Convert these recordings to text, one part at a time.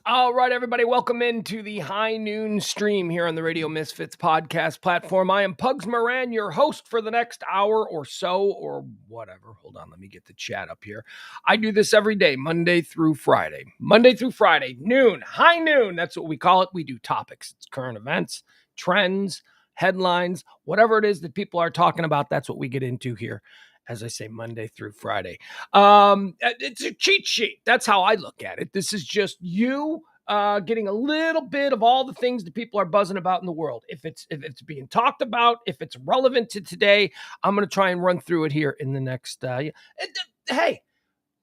All right, everybody, welcome into the High Noon stream here on the Radio Misfits podcast platform. I am Pugs Moran, your host for the next hour or so, or whatever. Hold on, let me get the chat up here. I do this every day, Monday through Friday. Monday through Friday, noon, high noon. That's what we call it. We do topics. It's current events, trends, headlines, whatever it is that people are talking about. That's what we get into here. As I say, Monday through Friday. It's a cheat sheet. That's how I look at it. This is just you getting a little bit of all the things that people are buzzing about in the world. If it's being talked about, if it's relevant to today, I'm going to try and run through it here in the next. Hey,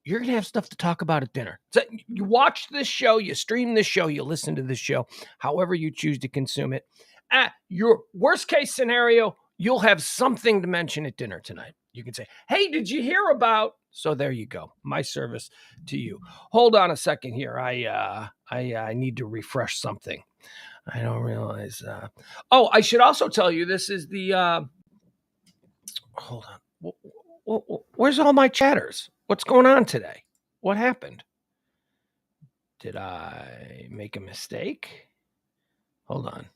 you're going to have stuff to talk about at dinner. So you watch this show, you stream this show, you listen to this show, however you choose to consume it. Your worst case scenario, you'll have something to mention at dinner tonight. You can say, hey, did you hear about? So there you go. My service to you. Hold on a second here. I need to refresh something. I don't realize. I should also tell you this is the. Hold on. Where's all my chatters? What's going on today? What happened? Did I make a mistake? Hold on.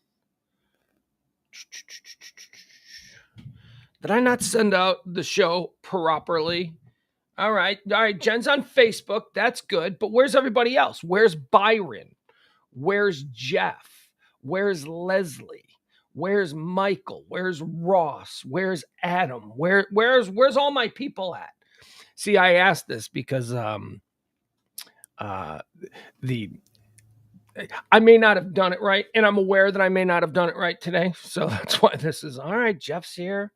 Did I not send out the show properly? All right. Jen's on Facebook. That's good. But where's everybody else? Where's Byron? Where's Jeff? Where's Leslie? Where's Michael? Where's Ross? Where's Adam? Where's all my people at? See, I asked this because I may not have done it right, and I'm aware that I may not have done it right today. So that's why this is all right. Jeff's here.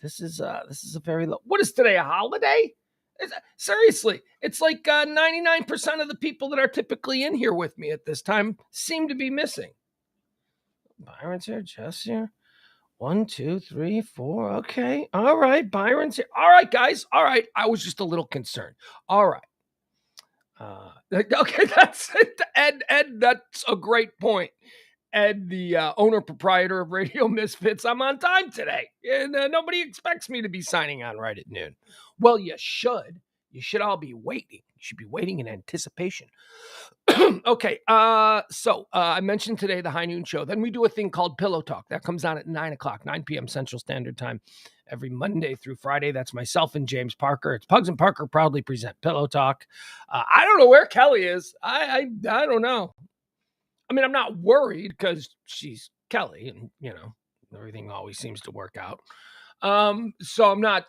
This is a very low. What is today? A holiday? Seriously, it's like 99% of the people that are typically in here with me at this time seem to be missing. Byron's here, Jeff's here. 1, 2, 3, 4. Okay. All right. Byron's here. All right, guys. All right. I was just a little concerned. All right. Okay. That's it. Ed, that's a great point. Ed, the owner proprietor of Radio Misfits, I'm on time today. And nobody expects me to be signing on right at noon. Well, you should. You should all be waiting. You should be waiting in anticipation. Okay. So I mentioned today the High Noon Show. Then we do a thing called Pillow Talk. That comes on at 9 o'clock, 9 p.m. Central Standard Time every Monday through Friday. That's myself and James Parker. It's Pugs and Parker proudly present Pillow Talk. I don't know where Kelly is. I don't know. I mean, I'm not worried because she's Kelly and, everything always seems to work out. So I'm not,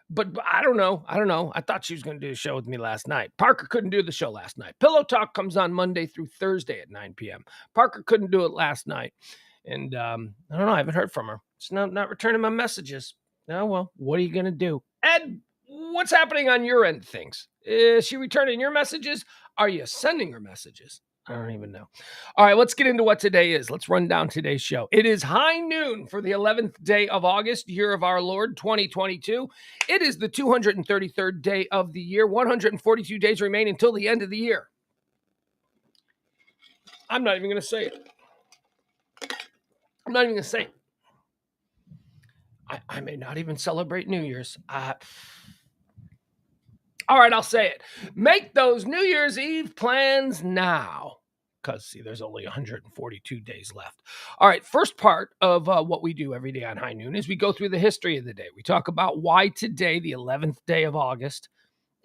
but I don't know. I thought she was going to do a show with me last night. Parker couldn't do the show last night. Pillow Talk comes on Monday through Thursday at 9 p.m. Parker couldn't do it last night. And I don't know. I haven't heard from her. She's not returning my messages. Oh, well, what are you going to do? Ed, what's happening on your end of things? Is she returning your messages? Are you sending her messages? I don't even know. All right, let's get into what today is. Let's run down today's show. It is high noon for the 11th day of August, year of our Lord, 2022. It is the 233rd day of the year. 142 days remain until the end of the year. I'm not even going to say it. I'm not even going to say it. I may not even celebrate New Year's. All right, I'll say it. Make those New Year's Eve plans now. Because, see, there's only 142 days left. All right, first part of what we do every day on High Noon is we go through the history of the day. We talk about why today, the 11th day of August,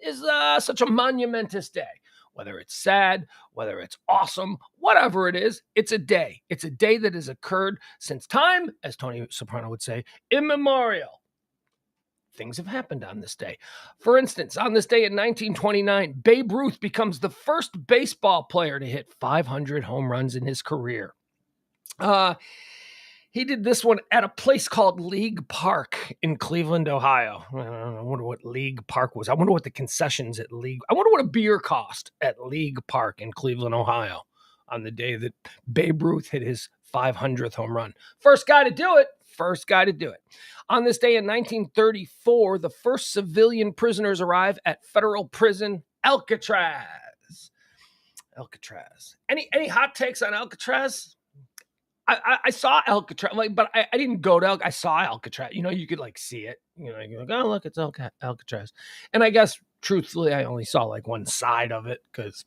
is such a monumentous day. Whether it's sad, whether it's awesome, whatever it is, it's a day. It's a day that has occurred since time, as Tony Soprano would say, immemorial. Things have happened on this day. For instance, on this day in 1929, Babe Ruth becomes the first baseball player to hit 500 home runs in his career. He did this one at a place called League Park in Cleveland, Ohio. I wonder what League Park was. I wonder what the concessions at League. I wonder what a beer cost at League Park in Cleveland, Ohio, on the day that Babe Ruth hit his 500th home run. First guy to do it. On this day in 1934, the first civilian prisoners arrive at federal prison Alcatraz. Any hot takes on Alcatraz? I saw Alcatraz, but I didn't go to Alcatraz. I saw Alcatraz. You could see it. You're like, oh, look, it's Alcatraz. And I guess, truthfully, I only saw one side of it because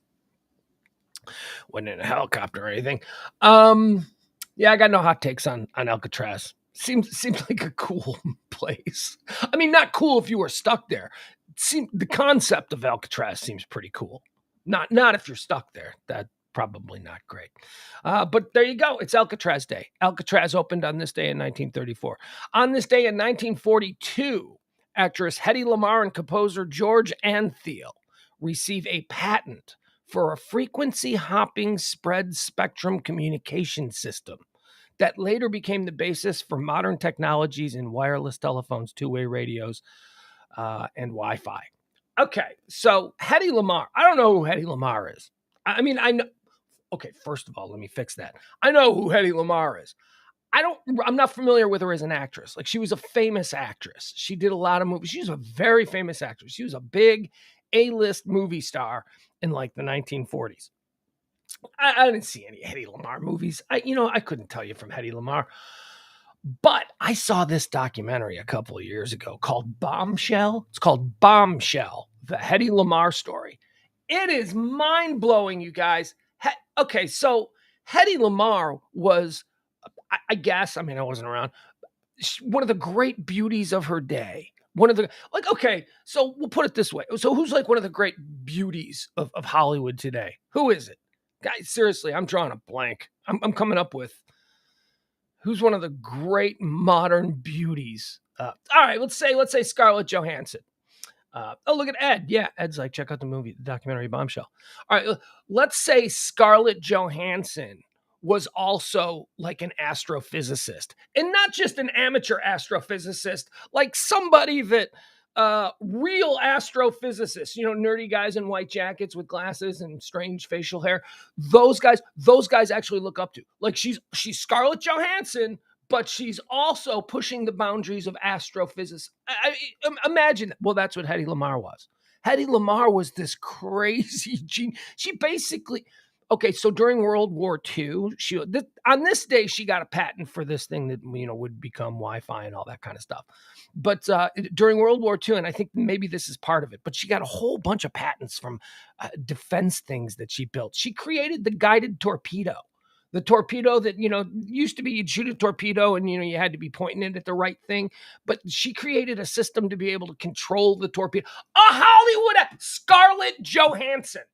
Wasn't in a helicopter or anything. Yeah, I got no hot takes on Alcatraz. Seems like a cool place. I mean, not cool if you were stuck there. The concept of Alcatraz seems pretty cool. Not if you're stuck there. That probably not great. But there you go. It's Alcatraz Day. Alcatraz opened on this day in 1934. On this day in 1942, actress Hedy Lamarr and composer George Antheil receive a patent for a frequency hopping spread spectrum communication system that later became the basis for modern technologies in wireless telephones, two-way radios, and Wi-Fi. Okay, so Hedy Lamarr. I don't know who Hedy Lamarr is. I mean, I know. Okay, first of all, let me fix that. I know who Hedy Lamarr is. I'm not familiar with her as an actress. Like, she was a famous actress. She did a lot of movies. She was a very famous actress. She was a big A-list movie star in like the 1940s. I didn't see any Hedy Lamarr movies. I couldn't tell you from Hedy Lamarr. But I saw this documentary a couple of years ago called Bombshell. It's called Bombshell, the Hedy Lamarr story. It is mind-blowing, you guys. Okay, so Hedy Lamarr was, I guess, I mean, I wasn't around, one of the great beauties of her day. One of the, like, okay, so we'll put it this way. So who's like one of the great beauties of Hollywood today? Who is it? Guys, seriously, I'm drawing a blank. I'm coming up with who's one of the great modern beauties. All right, let's say Scarlett Johansson. Look at Ed. Yeah, Ed's like, check out the movie, the documentary Bombshell. All right, let's say Scarlett Johansson was also like an astrophysicist, and not just an amateur astrophysicist, like somebody that real astrophysicists, nerdy guys in white jackets with glasses and strange facial hair. Those guys actually look up to. Like, she's Scarlett Johansson, but she's also pushing the boundaries of astrophysics. Imagine that. Well, that's what Hedy Lamarr was. Hedy Lamarr was this crazy genius. She basically, okay, so during World War II, on this day, she got a patent for this thing that, would become Wi-Fi and all that kind of stuff. But during World War II, and I think maybe this is part of it, but she got a whole bunch of patents from defense things that she built. She created the guided torpedo. The torpedo that, used to be you'd shoot a torpedo and, you had to be pointing it at the right thing. But she created a system to be able to control the torpedo. A Hollywood Scarlett Johansson.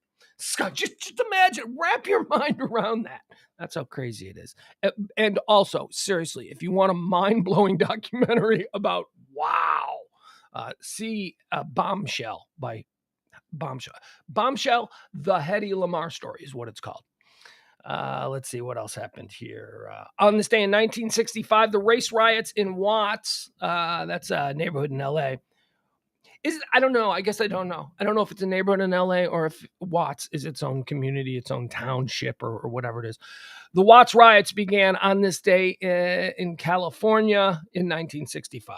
Just imagine, wrap your mind around that. That's how crazy it is. And also, seriously, if you want a mind-blowing documentary about, wow, see Bombshell by Bombshell. Bombshell, the Hedy Lamarr story is what it's called. Let's see what else happened here. On this day in 1965, the race riots in Watts, that's a neighborhood in LA. I don't know. I guess I don't know. I don't know if it's a neighborhood in LA or if Watts is its own community, its own township or whatever it is. The Watts riots began on this day in California in 1965.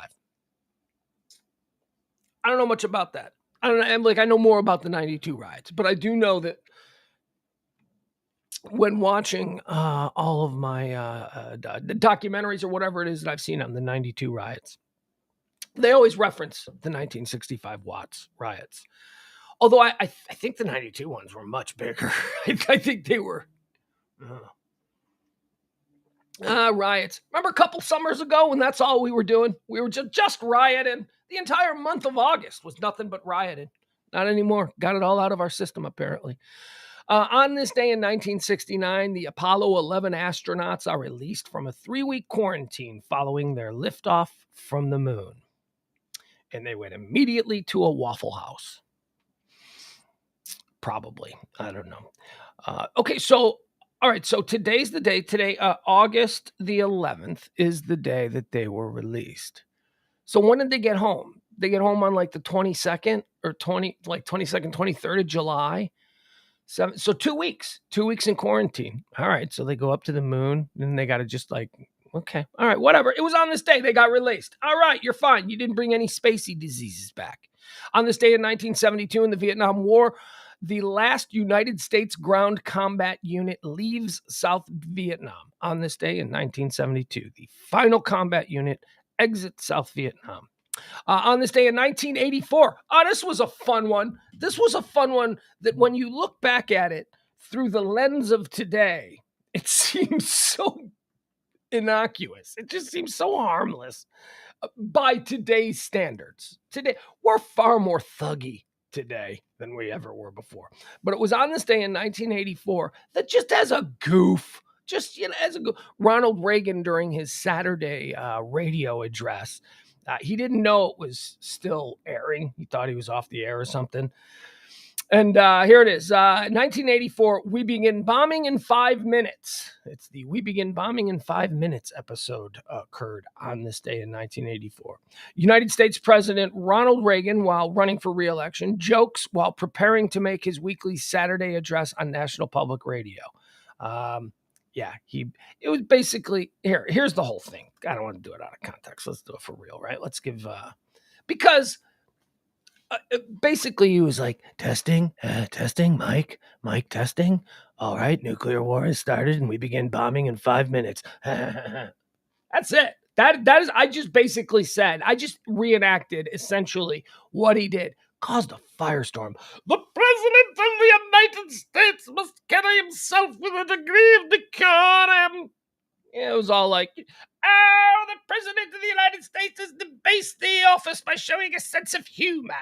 I don't know much about that. I don't know. I know more about the 92 riots, but I do know that when watching all of my documentaries or whatever it is that I've seen on the 92 riots, they always reference the 1965 Watts riots. Although I think the 92 ones were much bigger. I think they were riots. Remember a couple summers ago when that's all we were doing? We were just rioting. The entire month of August was nothing but rioting. Not anymore. Got it all out of our system, apparently. On this day in 1969, the Apollo 11 astronauts are released from a 3-week quarantine following their liftoff from the moon. And they went immediately to a Waffle House. Probably. I don't know. Okay, so, all right, so today's the day. Today, August the 11th, is the day that they were released. So when did they get home? They get home on like the 22nd or 22nd, 23rd of July. So 2 weeks in quarantine. All right. So they go up to the moon and they got to just okay. All right, whatever. It was on this day they got released. All right, you're fine. You didn't bring any spacey diseases back. On this day in 1972 in the Vietnam War, the last United States ground combat unit leaves South Vietnam. On this day in 1972, the final combat unit exits South Vietnam. On this day in 1984, this was a fun one. This was a fun one that when you look back at it, through the lens of today, it seems so innocuous. It just seems so harmless by today's standards. Today, we're far more thuggy today than we ever were before. But it was on this day in 1984 that just as a goof, Ronald Reagan during his Saturday radio address, he didn't know it was still airing. He thought he was off the air or something. And here it is, 1984, we begin bombing in 5 minutes. It's the We Begin Bombing in 5 Minutes episode occurred on this day in 1984. United States President Ronald Reagan, while running for re-election, jokes while preparing to make his weekly Saturday address on National Public Radio. It was basically, here's the whole thing. I don't want to do it out of context. Let's do it for real, right? Let's give, because... basically, he was like, testing, Mike, testing. All right, nuclear war has started and we begin bombing in 5 minutes. That's it. That is, I just basically said, I just reenacted essentially what he did. Caused a firestorm. The President of the United States must carry himself with a degree of decorum. It was all like, oh, the President of the United States has debased the office by showing a sense of humor.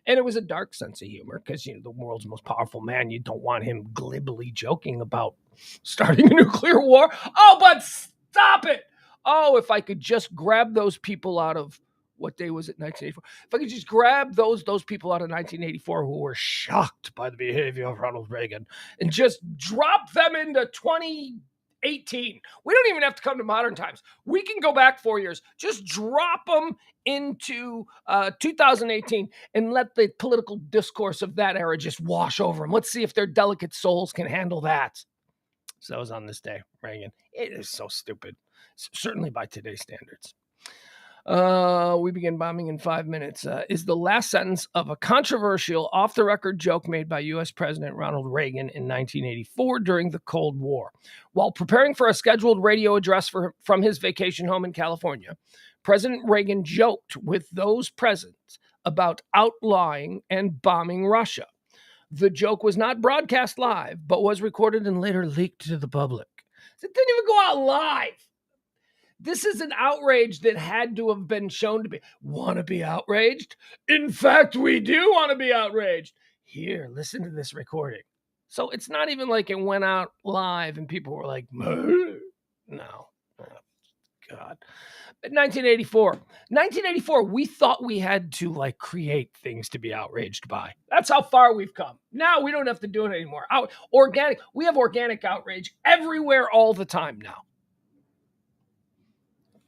And it was a dark sense of humor because, the world's most powerful man, you don't want him glibly joking about starting a nuclear war. Oh, but stop it. Oh, if I could just grab those people out of, what day was it, 1984? If I could just grab those people out of 1984 who were shocked by the behavior of Ronald Reagan and just drop them into 2018. We don't even have to come to modern times. We can go back 4 years. Just drop them into 2018 and let the political discourse of that era just wash over them. Let's see if their delicate souls can handle that. So that was on this day, Reagan. It is so stupid, certainly by today's standards. We begin bombing in 5 minutes is the last sentence of a controversial off-the-record joke made by U.S. President Ronald Reagan in 1984 during the Cold War. While preparing for a scheduled radio address from his vacation home in California, President Reagan joked with those present about outlawing and bombing Russia. The joke was not broadcast live, but was recorded and later leaked to the public. It didn't even go out live. This is an outrage that had to have been shown to be. Want to be outraged? In fact, we do want to be outraged. Here, listen to this recording. So it's not even like it went out live and people were like, no. Oh, God. But 1984, we thought we had to create things to be outraged by. That's how far we've come. Now we don't have to do it anymore. We have organic outrage everywhere all the time now.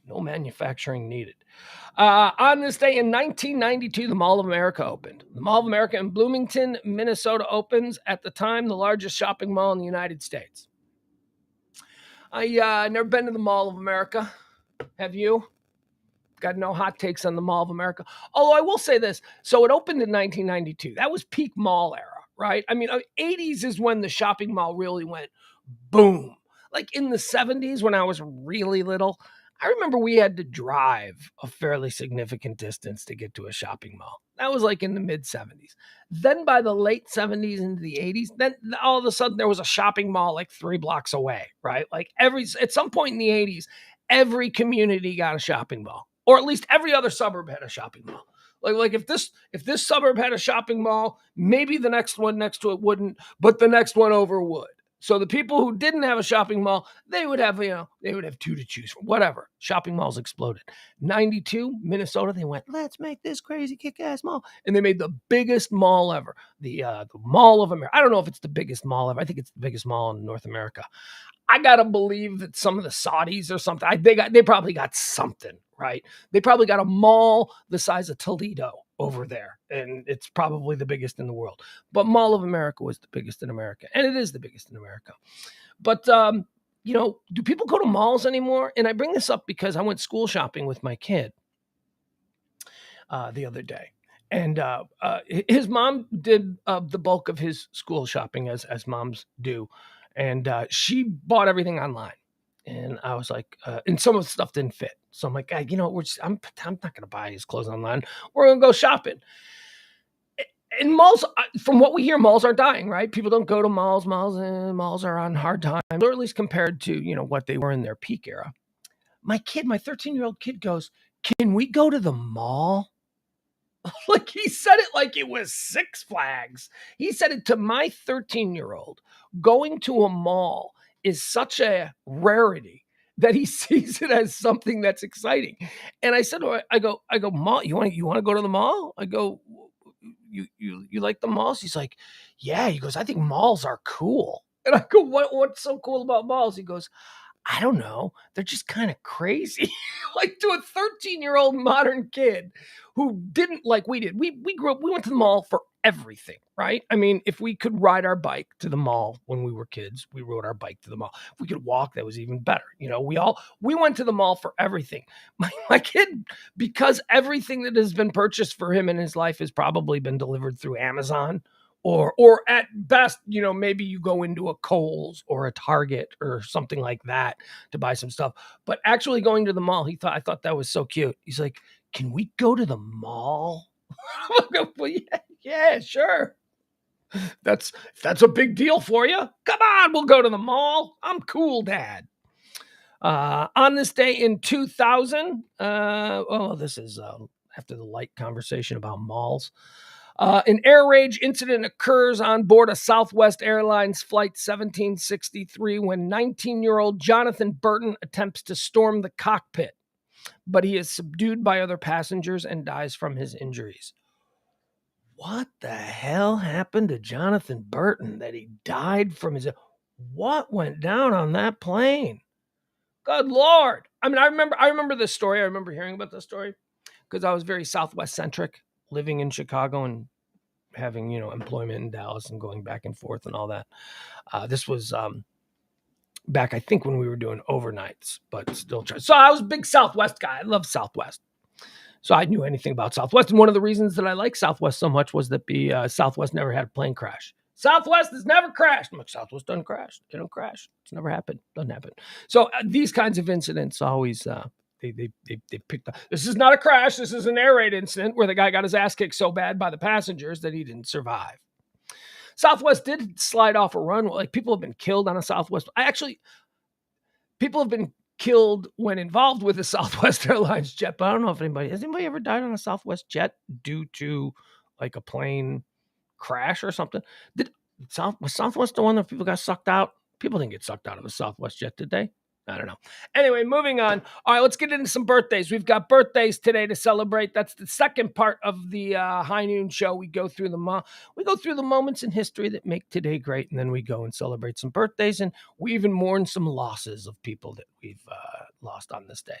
No manufacturing needed. On this day in 1992, the Mall of America opened. The Mall of America in Bloomington, Minnesota opens, at the time, the largest shopping mall in the United States. I never been to the Mall of America. Have you? Got no hot takes on the Mall of America. Although I will say this. So it opened in 1992. That was peak mall era, right? I mean, 80s is when the shopping mall really went boom. Like in the 70s when I was really little, I remember we had to drive a fairly significant distance to get to a shopping mall. That was like in the mid 70s. Then by the late 70s into the 80s, then all of a sudden there was a shopping mall like 3 blocks away, right? Like at some point in the 80s, every community got a shopping mall, or at least every other suburb had a shopping mall. Like if this suburb had a shopping mall, maybe the next one next to it wouldn't, but the next one over would. So the people who didn't have a shopping mall, they would have 2 to choose from. Whatever. Shopping malls exploded. 92, Minnesota, they went, let's make this crazy kick-ass mall. And they made the biggest mall ever. The Mall of America. I don't know if it's the biggest mall ever. I think it's the biggest mall in North America. I gotta believe that some of the Saudis or something, they probably got something, right? They probably got a mall the size of Toledo over there, and it's probably the biggest in the world. But Mall of America was the biggest in America, and it is the biggest in America. But do people go to malls anymore? And I bring this up because I went school shopping with my kid the other day. And his mom did the bulk of his school shopping, as moms do. And she bought everything online. And I was like, and some of the stuff didn't fit. So I'm like, I'm not going to buy his clothes online. We're going to go shopping. And malls, from what we hear, malls are dying, right? People don't go to malls. Malls are on hard times, or at least compared to, what they were in their peak era. My 13-year-old kid goes, "Can we go to the mall?" Like, he said it like it was Six Flags. He said it to my 13-year-old. Going to a mall is such a rarity that he sees it as something that's exciting. And I said to him, I go, "Mall, you want to go to the mall?" I go, "You like the malls?" He's like, "Yeah." He goes, "I think malls are cool." And I go, "What's so cool about malls?" He goes, "I don't know. They're just kind of crazy." Like, to a 13-year-old modern kid who didn't like we did. We grew up, we went to the mall for everything, right? I mean, if we could ride our bike to the mall when we were kids, we rode our bike to the mall. If we could walk, that was even better. We went to the mall for everything. My kid, because everything that has been purchased for him in his life has probably been delivered through Amazon, or at best, maybe you go into a Kohl's or a Target or something like that to buy some stuff. But actually going to the mall, I thought that was so cute. He's like, "Can we go to the mall?" Well, yeah, sure. That's if that's a big deal for you. Come on, we'll go to the mall. I'm cool, Dad. On this day in 2000, this is after the light conversation about malls. An air rage incident occurs on board a Southwest Airlines Flight 1763 when 19-year-old Jonathan Burton attempts to storm the cockpit, but he is subdued by other passengers and dies from his injuries. What the hell happened to Jonathan Burton that he died from his... What went down on that plane? Good Lord. I mean, I remember this story. I remember hearing about this story because I was very Southwest centric, living in Chicago and having, employment in Dallas and going back and forth and all that. This was back, I think, when we were doing overnights, but still trying. So I was a big Southwest guy. I love Southwest. So I knew anything about Southwest. And one of the reasons that I like Southwest so much was that the Southwest never had a plane crash. Southwest has never crashed. I'm like, Southwest doesn't crash. They don't crash. It's never happened. Doesn't happen. So these kinds of incidents always, they picked up. This is not a crash. This is an air raid incident where the guy got his ass kicked so bad by the passengers that he didn't survive. Southwest did slide off a runway. Like, people have been killed on a Southwest. People have been killed when involved with a Southwest Airlines jet, but I don't know if has anybody ever died on a Southwest jet due to like a plane crash or something? Was Southwest the one that people got sucked out? People didn't get sucked out of a Southwest jet, did they? I don't know. Anyway, moving on. All right, let's get into some birthdays. We've got birthdays today to celebrate. That's the second part of the High Noon Show. We go through the moments in history that make today great, and then we go and celebrate some birthdays, and we even mourn some losses of people that we've lost on this day.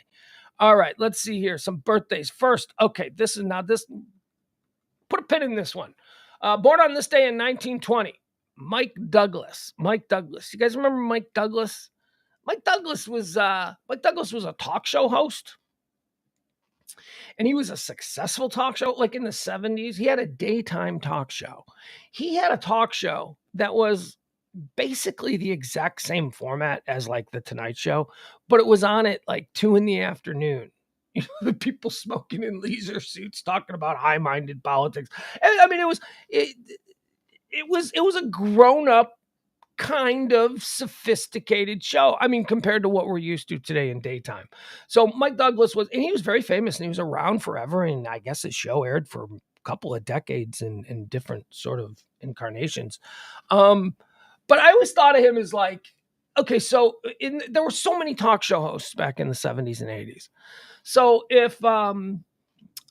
All right, let's see here. Some birthdays. First, okay, this. Put a pin in this one. Born on this day in 1920, Mike Douglas. Mike Douglas. You guys remember Mike Douglas? Mike Douglas was a talk show host, and he was a successful talk show. Like, in the 70s, he had a daytime talk show. He had a talk show that was basically the exact same format as like the Tonight Show, but it was on at like 2 p.m. The people smoking in leisure suits talking about high-minded politics. And, I mean, it was a grown-up kind of sophisticated show. I mean, compared to what we're used to today in daytime. So Mike Douglas and he was very famous, and he was around forever. And I guess his show aired for a couple of decades in different sort of incarnations. But I always thought of him as like, okay, so there were so many talk show hosts back in the 70s and 80s. So if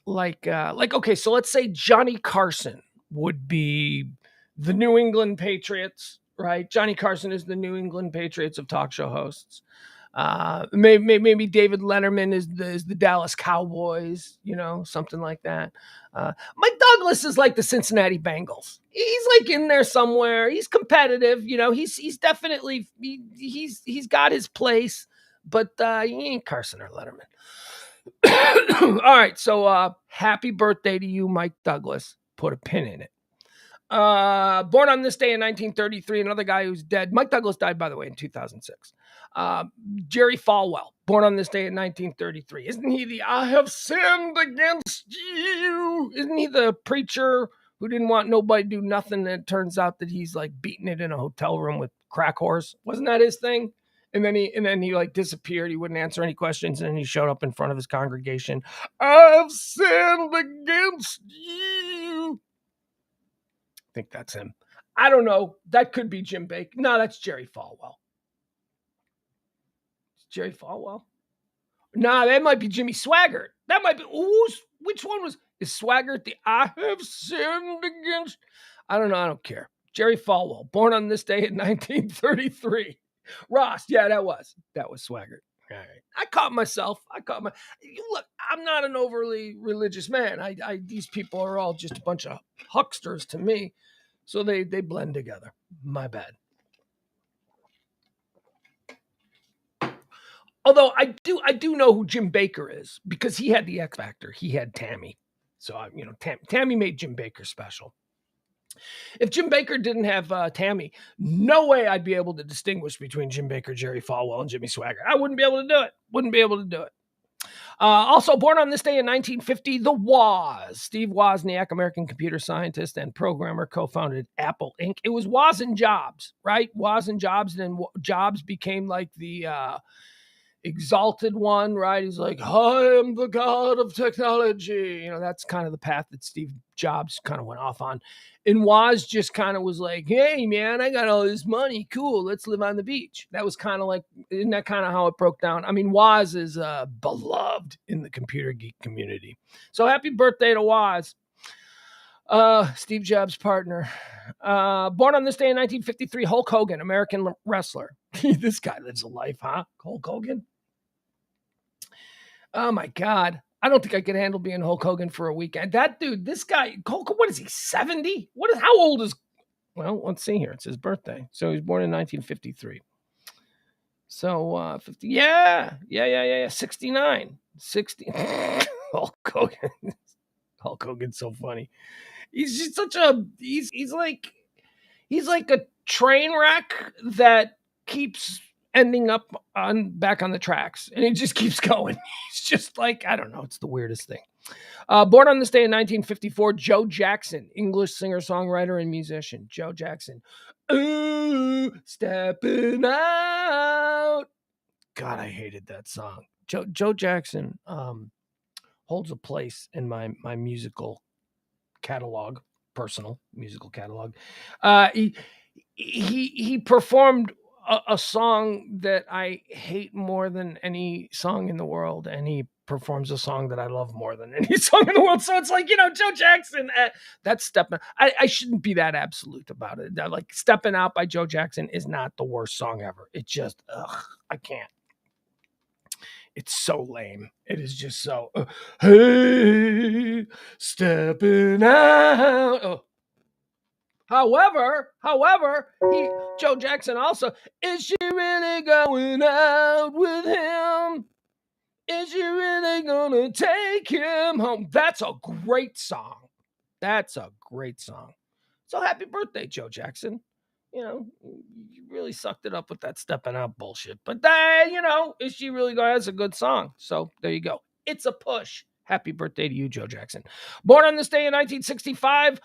okay, so let's say Johnny Carson would be the New England Patriots, right? Johnny Carson is the New England Patriots of talk show hosts. Maybe David Letterman is the Dallas Cowboys, something like that. Mike Douglas is like the Cincinnati Bengals. He's like in there somewhere. He's competitive, he's definitely, he's got his place, but he ain't Carson or Letterman. All right, so happy birthday to you, Mike Douglas. Put a pin in it. Born on this day in 1933, another guy who's dead. Mike Douglas died, by the way, in 2006. Jerry Falwell, born on this day in 1933. Isn't he the I have sinned against you? Isn't he the preacher who didn't want nobody to do nothing. And it turns out that he's like beating it in a hotel room with crack horse. Wasn't that his thing? And then he like disappeared. He wouldn't answer any questions. And then he showed up in front of his congregation. I've sinned against you. I think that's him. I don't know. That could be Jim Baker. No, that's Jerry Falwell. Jerry Falwell? Nah, that might be Jimmy Swaggart. That might be. Which one is Swaggart the I have sinned against? I don't know. I don't care. Jerry Falwell, born on this day in 1933. Ross, yeah, that was Swaggart. All right. I caught myself. Look, I'm not an overly religious man. These people are all just a bunch of hucksters to me. So they blend together. My bad. Although I do know who Jim Baker is because he had the X Factor. He had Tammy. So, Tammy made Jim Baker special. If Jim Baker didn't have Tammy, no way I'd be able to distinguish between Jim Baker, Jerry Falwell, and Jimmy Swaggart. I wouldn't be able to do it. Also born on this day in 1950, the Woz. Steve Wozniak, American computer scientist and programmer, co-founded Apple Inc. It was Woz and Jobs, right? Woz and Jobs, and then Jobs became like the exalted one, right? He's like, I am the god of technology. That's kind of the path that Steve Jobs kind of went off on. And Woz just kind of was like, hey, man, I got all this money. Cool. Let's live on the beach. That was kind of like, isn't that kind of how it broke down? I mean, Woz is beloved in the computer geek community. So happy birthday to Woz. Steve Jobs' partner. Born on this day in 1953, Hulk Hogan, American wrestler. This guy lives a life, huh? Hulk Hogan? Oh, my God. I don't think I could handle being Hulk Hogan for a weekend. That dude, this guy, Hulk, what is he, 70? How old is, well, let's see here. It's his birthday. So he was born in 1953. So, 50, yeah, 69. 60. Hulk Hogan. Hulk Hogan's so funny. He's just such a, he's like a train wreck that keeps ending up back on the tracks, and it just keeps going. He's just like, I don't know. It's the weirdest thing. Born on this day in 1954, Joe Jackson, English singer-songwriter and musician. Joe Jackson. Ooh, stepping out. God, I hated that song. Joe Jackson holds a place in my musical catalog, personal musical catalog. He performed a song that I hate more than any song in the world, and he performs a song that I love more than any song in the world. So it's like, Joe Jackson, that's stepping. I shouldn't be that absolute about it. Like, Stepping Out by Joe Jackson is not the worst song ever. It just, I can't. It's so lame. It is just so, hey, stepping out. Oh. However, Joe Jackson also, is she really going out with him? Is she really gonna take him home? That's a great song. So happy birthday, Joe Jackson. You really sucked it up with that stepping out bullshit. But is she really going? That's a good song. So there you go. It's a push. Happy birthday to you, Joe Jackson. Born on this day in 1965.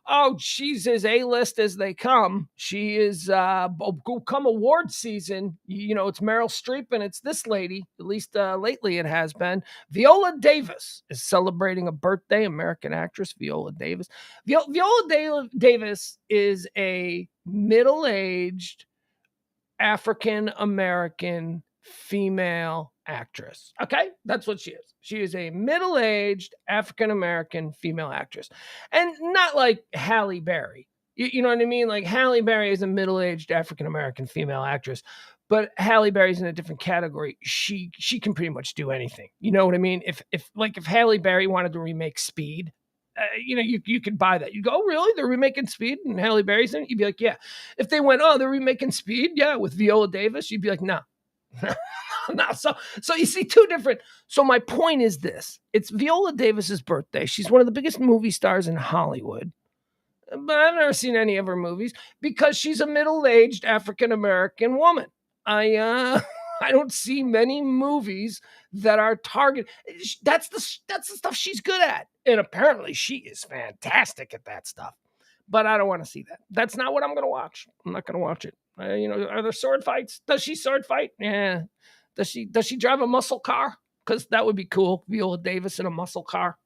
Oh, she's as A-list as they come. She is come award season. It's Meryl Streep and it's this lady. At least lately it has been. Viola Davis is celebrating a birthday. American actress Viola Davis. Viola Davis is a middle-aged African American female actress. Okay, that's what she is. She is a middle-aged African American female actress, and not like Halle Berry. You know what I mean? Like, Halle Berry is a middle-aged African American female actress, but Halle Berry's in a different category. She can pretty much do anything. You know what I mean? If Halle Berry wanted to remake Speed, you could buy that. You go, oh, really? They're remaking Speed and Halle Berry's in it? You'd be like, yeah. If they went, oh, they're remaking Speed, yeah, with Viola Davis, you'd be like, no. No. So you see two different. So my point is this. It's Viola Davis's birthday. She's one of the biggest movie stars in Hollywood. But I've never seen any of her movies because she's a middle-aged African-American woman. I don't see many movies that are targeted. That's the stuff she's good at, and apparently she is fantastic at that stuff. But I don't want to see that. That's not what I'm going to watch. I'm not going to watch it. Are there sword fights? Does she sword fight? Yeah. Does she drive a muscle car? Because that would be cool. Viola Davis in a muscle car.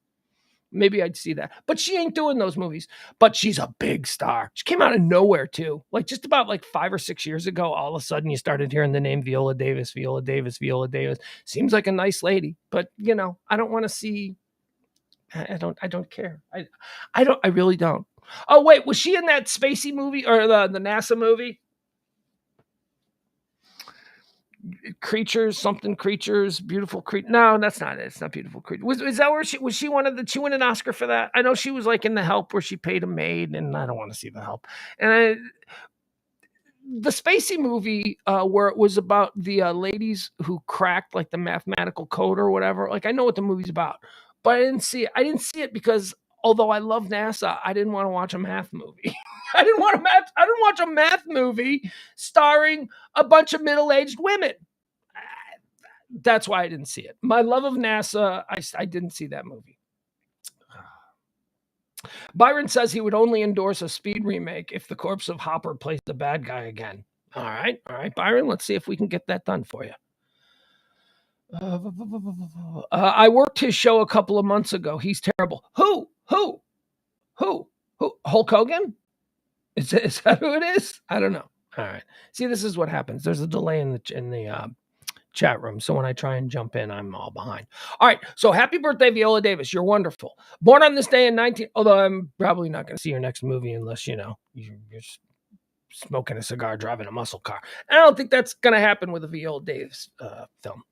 Maybe I'd see that. But she ain't doing those movies. But she's a big star. She came out of nowhere, too. Like just about 5 or 6 years ago, all of a sudden you started hearing the name Viola Davis, Viola Davis, Viola Davis. Seems like a nice lady. But, I don't want to see. I don't care. I really don't. Oh, wait. Was she in that Spacey movie or the NASA movie? Creatures, beautiful creature. No, that's not it. It's not beautiful creature. Was that where she wanted she win an Oscar for that? I know she was in The Help where she paid a maid, and I don't want to see The Help. And the Spacey movie where it was about the ladies who cracked the mathematical code or whatever. I know what the movie's about, but I didn't see it. I didn't see it because although I love NASA, I didn't want to watch a math movie. I didn't watch a math movie starring a bunch of middle-aged women. That's why I didn't see it. My love of NASA, I didn't see that movie. Byron says he would only endorse a Speed remake if the corpse of Hopper plays the bad guy again. All right, Byron. Let's see if we can get that done for you. I worked his show a couple of months ago. He's terrible. Who? Hulk Hogan? Is that who it is? I don't know. All right. See, this is what happens. There's a delay in the chat room. So when I try and jump in, I'm all behind. All right. So happy birthday, Viola Davis. You're wonderful. Born on this day in although I'm probably not going to see your next movie unless, you're smoking a cigar, driving a muscle car. I don't think that's going to happen with a Viola Davis film.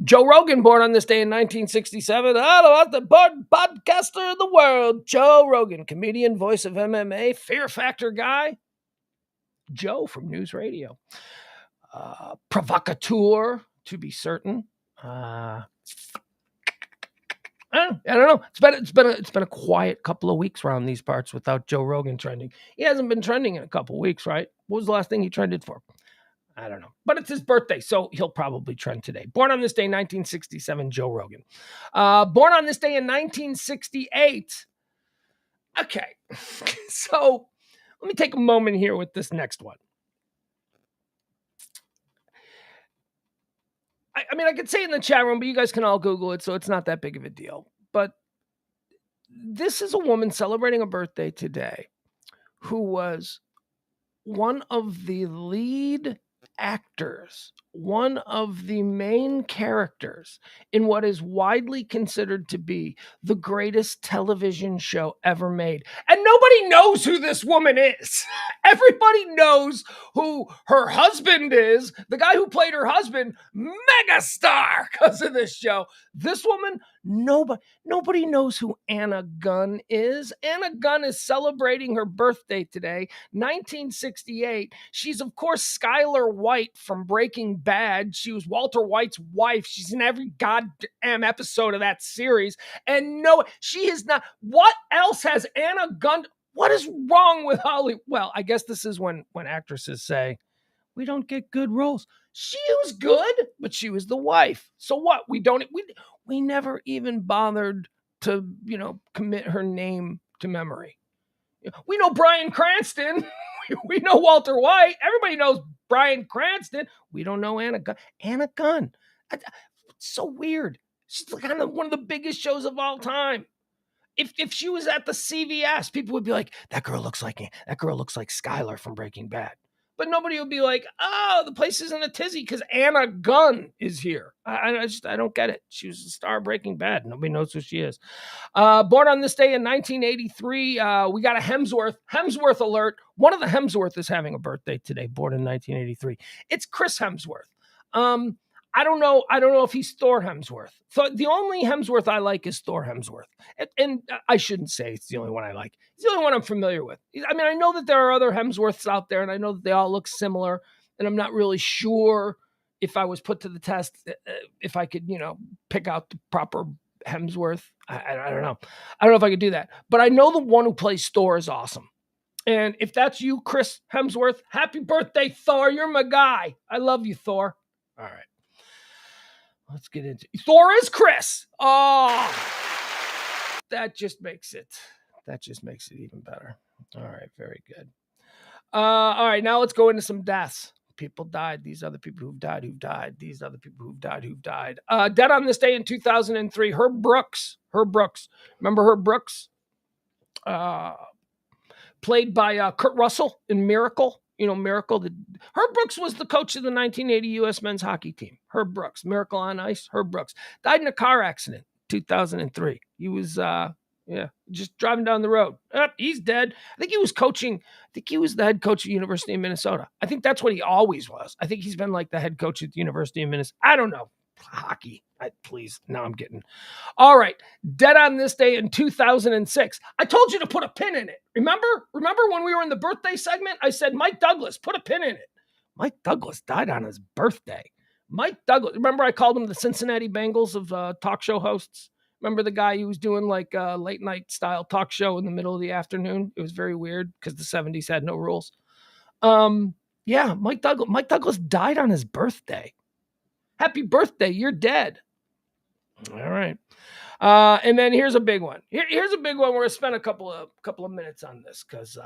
Joe Rogan, born on this day in 1967. Oh, the podcaster of the world. Joe Rogan, comedian, voice of MMA, Fear Factor guy. Joe from News Radio. Provocateur, to be certain. I don't know. It's been a quiet couple of weeks around these parts without Joe Rogan trending. He hasn't been trending in a couple of weeks, right? What was the last thing he trended for? I don't know. But it's his birthday, so he'll probably trend today. Born on this day, 1967, Joe Rogan. Born on this day in 1968. Okay. So let me take a moment here with this next one. I could say in the chat room, but you guys can all Google it, so it's not that big of a deal. But this is a woman celebrating a birthday today who was one of the lead actors, one of the main characters in what is widely considered to be the greatest television show ever made. And nobody knows who this woman is. Everybody knows who her husband is. The guy who played her husband, megastar because of this show. This woman, nobody knows who Anna Gunn is. Anna Gunn is celebrating her birthday today, 1968. She's, of course, Skylar White from Breaking Bad. She was Walter White's wife. She's in every goddamn episode of that series. And no, she is not. What else has Anna Gunn? What is wrong with Hollywood? Well, I guess this is when actresses say, we don't get good roles. She was good, but she was the wife. So what? We never even bothered to, commit her name to memory. We know Bryan Cranston. We know Walter White. Everybody knows Bryan Cranston. We don't know Anna Gunn. Anna Gunn. It's so weird. She's kind of one of the biggest shows of all time. If she was at the CVS, people would be like, that girl looks like Skylar from Breaking Bad. But nobody would be like, oh, the place isn't a tizzy because Anna Gunn is here. I don't get it. She was a star of Breaking Bad. Nobody knows who she is. Born on this day in 1983, we got a Hemsworth alert. One of the Hemsworth is having a birthday today, born in 1983. It's Chris Hemsworth. I don't know if he's Thor Hemsworth. So the only Hemsworth I like is Thor Hemsworth. And I shouldn't say it's the only one I like. It's the only one I'm familiar with. I know that there are other Hemsworths out there, and I know that they all look similar, and I'm not really sure if I was put to the test, if I could, pick out the proper Hemsworth. I don't know. I don't know if I could do that. But I know the one who plays Thor is awesome. And if that's you, Chris Hemsworth, happy birthday, Thor. You're my guy. I love you, Thor. All right. let's get into Thor is Chris. Oh, that just makes it even better. All right, very good. All right, now let's go into some deaths. People died. These other people who've died. These other people who've died. Dead on this day in 2003, Herb Brooks. Remember Herb Brooks? Played by Kurt Russell in Miracle. You know, Miracle. Herb Brooks was the coach of the 1980 U.S. men's hockey team. Herb Brooks. Miracle on Ice. Herb Brooks. Died in a car accident 2003. He was, just driving down the road. He's dead. I think he was coaching. I think he was the head coach at the University of Minnesota. I think that's what he always was. I think he's been like the head coach at the University of Minnesota. I don't know. Hockey. Please. Now I'm getting... All right. Dead on this day in 2006. I told you to put a pin in it. Remember when we were in the birthday segment? I said, Mike Douglas, put a pin in it. Mike Douglas died on his birthday. Mike Douglas. Remember I called him the Cincinnati Bengals of talk show hosts? Remember the guy who was doing like a late night style talk show in the middle of the afternoon? It was very weird because the 70s had no rules. Yeah, Mike Douglas died on his birthday. Happy birthday. You're dead. All right. And then here's a big one. Here's a big one. We're going to spend a couple of minutes on this because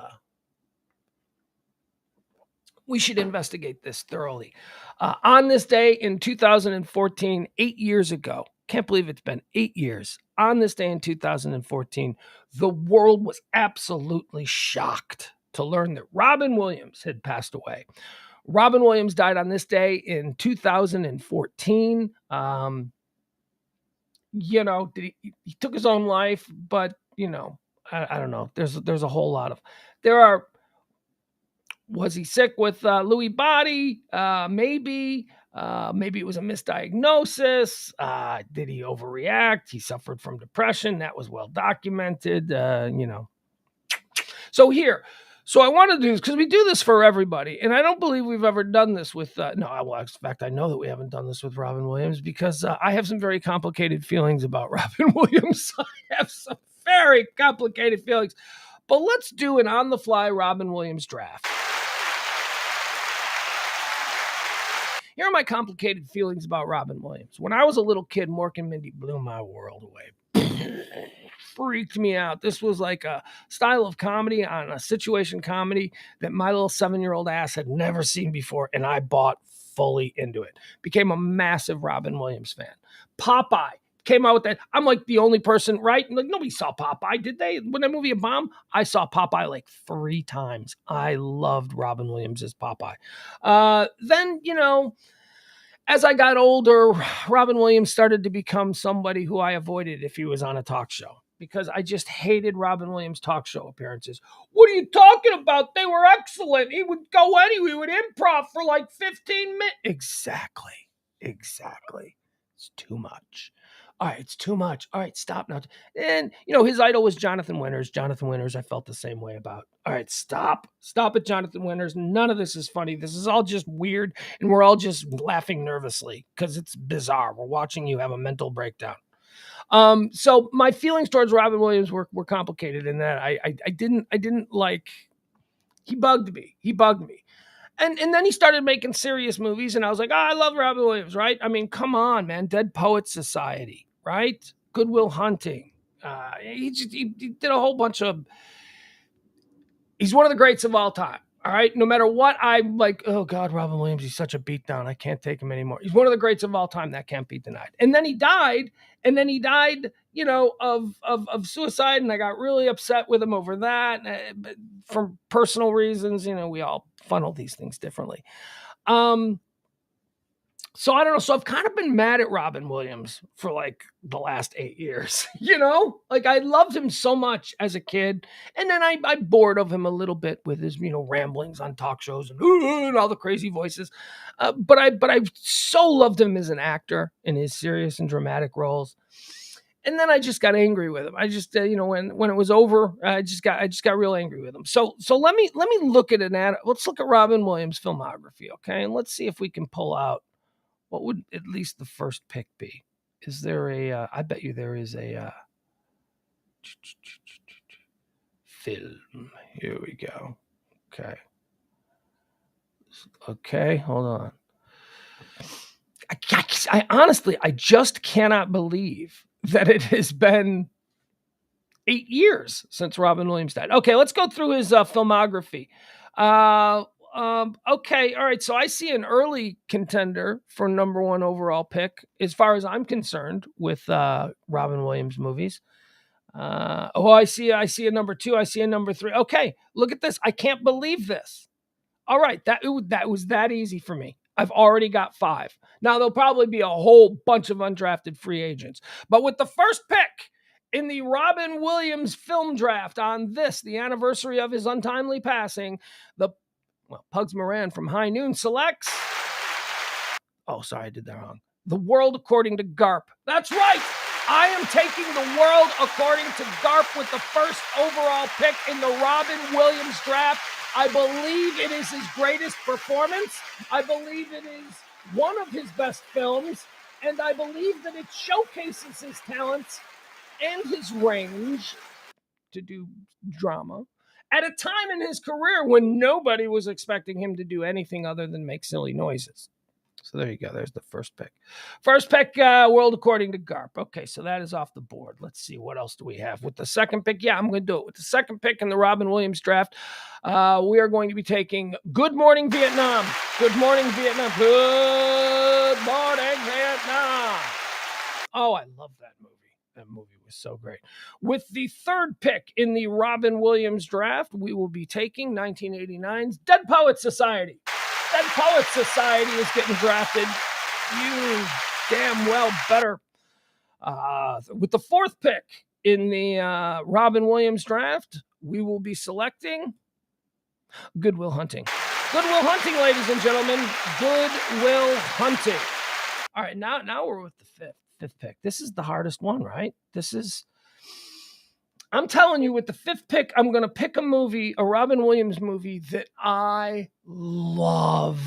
we should investigate this thoroughly. On this day in 2014, 8 years ago, can't believe it's been 8 years. On this day in 2014, the world was absolutely shocked to learn that Robin Williams had passed away. Robin Williams died on this day in 2014. He took his own life, but I don't know. There's a whole lot of was he sick with Lewy body? Maybe it was a misdiagnosis. Did he overreact? He suffered from depression. That was well documented. So I want to do this because we do this for everybody. And I don't believe we've ever done this with, in fact, I know that we haven't done this with Robin Williams because I have some very complicated feelings about Robin Williams. I have some very complicated feelings. But let's do an on-the-fly Robin Williams draft. Here are my complicated feelings about Robin Williams. When I was a little kid, Mork and Mindy blew my world away. Freaked me out. This was like a style of comedy on a situation comedy that my little 7-year-old ass had never seen before, and I bought fully into it. Became a massive Robin Williams fan. Popeye came out with that. I'm like the only person, right? Like nobody saw Popeye, did they? When that movie a bomb, I saw Popeye like 3 times. I loved Robin Williams as Popeye. Then, as I got older, Robin Williams started to become somebody who I avoided if he was on a talk show because I just hated Robin Williams' talk show appearances. What are you talking about? They were excellent. He would go anywhere. He would improv for like 15 minutes. Exactly. It's too much. All right, it's too much. All right, stop now. And, his idol was Jonathan Winters. Jonathan Winters, I felt the same way about. All right, stop. Stop it, Jonathan Winters. None of this is funny. This is all just weird, and we're all just laughing nervously because it's bizarre. We're watching you have a mental breakdown. So my feelings towards Robin Williams were complicated in that I didn't like, he bugged me. And then he started making serious movies, and I was like, I love Robin Williams, right? I mean, come on, man. Dead Poets Society, right? Good Will Hunting. He did a whole bunch of... He's one of the greats of all time, all right? No matter what, I'm like, oh, God, Robin Williams, he's such a beatdown. I can't take him anymore. He's one of the greats of all time. That can't be denied. And then he died, of suicide, and I got really upset with him over that. But for personal reasons, we all funnel these things differently. So I don't know. So I've kind of been mad at Robin Williams for like the last 8 years, like I loved him so much as a kid. And then I bored of him a little bit with his, ramblings on talk shows and all the crazy voices. But I so loved him as an actor in his serious and dramatic roles. And then I just got angry with him. I just, when it was over, I just got real angry with him. So let me look at let's look at Robin Williams' filmography. Okay. And let's see if we can pull out, what would at least the first pick be? Is there I bet you there is a film. Here we go. Okay, hold on. I honestly, I just cannot believe that it has been 8 years since Robin Williams died. Okay, let's go through his filmography. Okay, all right. So I see an early contender for number one overall pick, as far as I'm concerned, with Robin Williams movies. I see a number two. I see a number three. Okay, look at this. I can't believe this. All right, that was that easy for me. I've already got 5. Now there'll probably be a whole bunch of undrafted free agents, but with the first pick in the Robin Williams film draft on the anniversary of his untimely passing, the Pugs Moran from High Noon selects. Oh, sorry, I did that wrong. The World According to Garp. That's right. I am taking the World According to Garp with the first overall pick in the Robin Williams draft. I believe it is his greatest performance. I believe it is one of his best films. And I believe that it showcases his talents and his range to do drama at a time in his career when nobody was expecting him to do anything other than make silly noises. So there you go. There's the first pick. First pick, World According to Garp. Okay, so that is off the board. Let's see. What else do we have? With the second pick, yeah, I'm going to do it. With the second pick in the Robin Williams draft, we are going to be taking Good Morning Vietnam. Good Morning Vietnam. Good Morning Vietnam. Oh, I love that movie. That movie was so great. With the third pick in the Robin Williams draft, we will be taking 1989's Dead Poets Society. Dead Poets Society is getting drafted. You damn well better. With the fourth pick in the Robin Williams draft, we will be selecting Good Will Hunting. Good Will Hunting, ladies and gentlemen. Good Will Hunting. All right, now we're with the fifth pick. This is the hardest one, right? I'm telling you, with the fifth pick, I'm going to pick a Robin Williams movie that I love,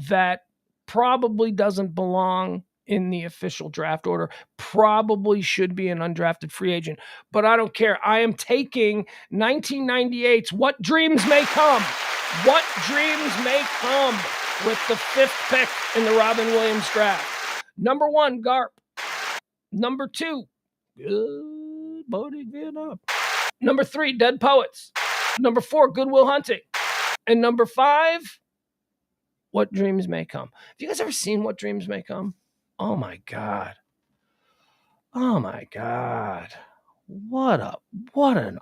that probably doesn't belong in the official draft order, probably should be an undrafted free agent, but I don't care. I am taking 1998's What Dreams May Come. What Dreams May Come with the fifth pick in the Robin Williams draft. Number 1, Garp. Number 2, Good Morning Vietnam. Number 3, Dead Poets. Number 4, Good Will Hunting. And number 5, What Dreams May Come. Have you guys ever seen What Dreams May Come? Oh my God. Oh my God. What an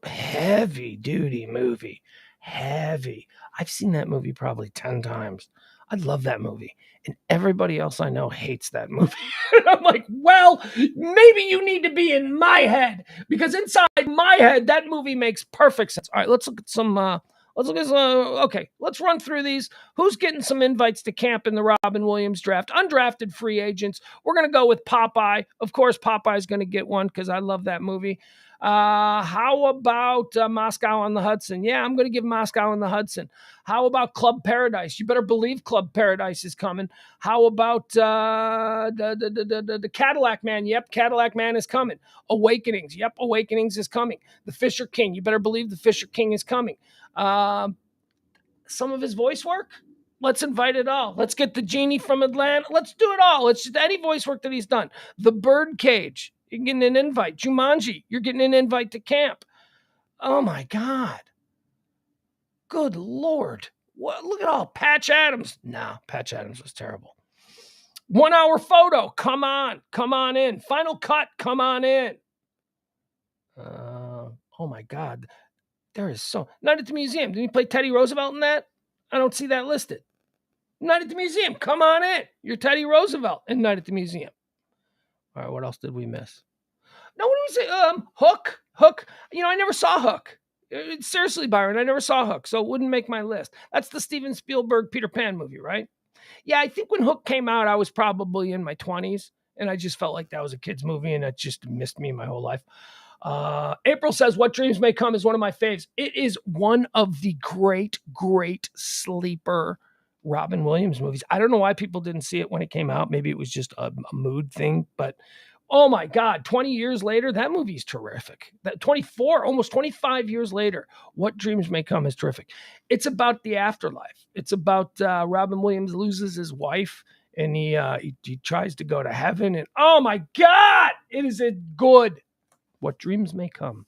heavy duty movie. Heavy. I've seen that movie probably 10 times. I love that movie. And everybody else I know hates that movie. And I'm like, well, maybe you need to be in my head, because inside my head, that movie makes perfect sense. All right, let's look at some, okay, let's run through these. Who's getting some invites to camp in the Robin Williams draft? Undrafted free agents. We're going to go with Popeye. Of course, Popeye's going to get one because I love that movie. How about Moscow on the Hudson? Yeah, I'm going to give Moscow on the Hudson. How about Club Paradise? You better believe Club Paradise is coming. How about the Cadillac Man? Yep, Cadillac Man is coming. Awakenings. Yep, Awakenings is coming. The Fisher King. You better believe the Fisher King is coming. Some of his voice work. Let's invite it all. Let's get the genie from Atlanta. Let's do it all. Let's just any voice work that he's done. The Birdcage. You're getting an invite. Jumanji. You're getting an invite to camp. Oh my God. Good Lord. What? Look at all. Patch Adams. No, Patch Adams was terrible. 1 Hour Photo. Come on. Come on in. Final Cut. Come on in. Oh my God. There is so... Night at the Museum. Didn't he play Teddy Roosevelt in that? I don't see that listed. Night at the Museum. Come on in. You're Teddy Roosevelt in Night at the Museum. All right, what else did we miss? No, what did we say? Hook. Hook. You know, I never saw Hook. Seriously, Byron, I never saw Hook, so it wouldn't make my list. That's the Steven Spielberg Peter Pan movie, right? Yeah, I think when Hook came out, I was probably in my 20s, and I just felt like that was a kid's movie, and it just missed me my whole life. April says, What Dreams May Come is one of my faves. It is one of the great, great sleeper Robin Williams movies. I don't know why people didn't see it when it came out. Maybe it was just a mood thing, but oh my God, 20 years later, that movie's terrific. That 24, almost 25 years later, What Dreams May Come is terrific. It's about the afterlife. It's about Robin Williams loses his wife and he tries to go to heaven, and oh my God, it is a good What Dreams May Come.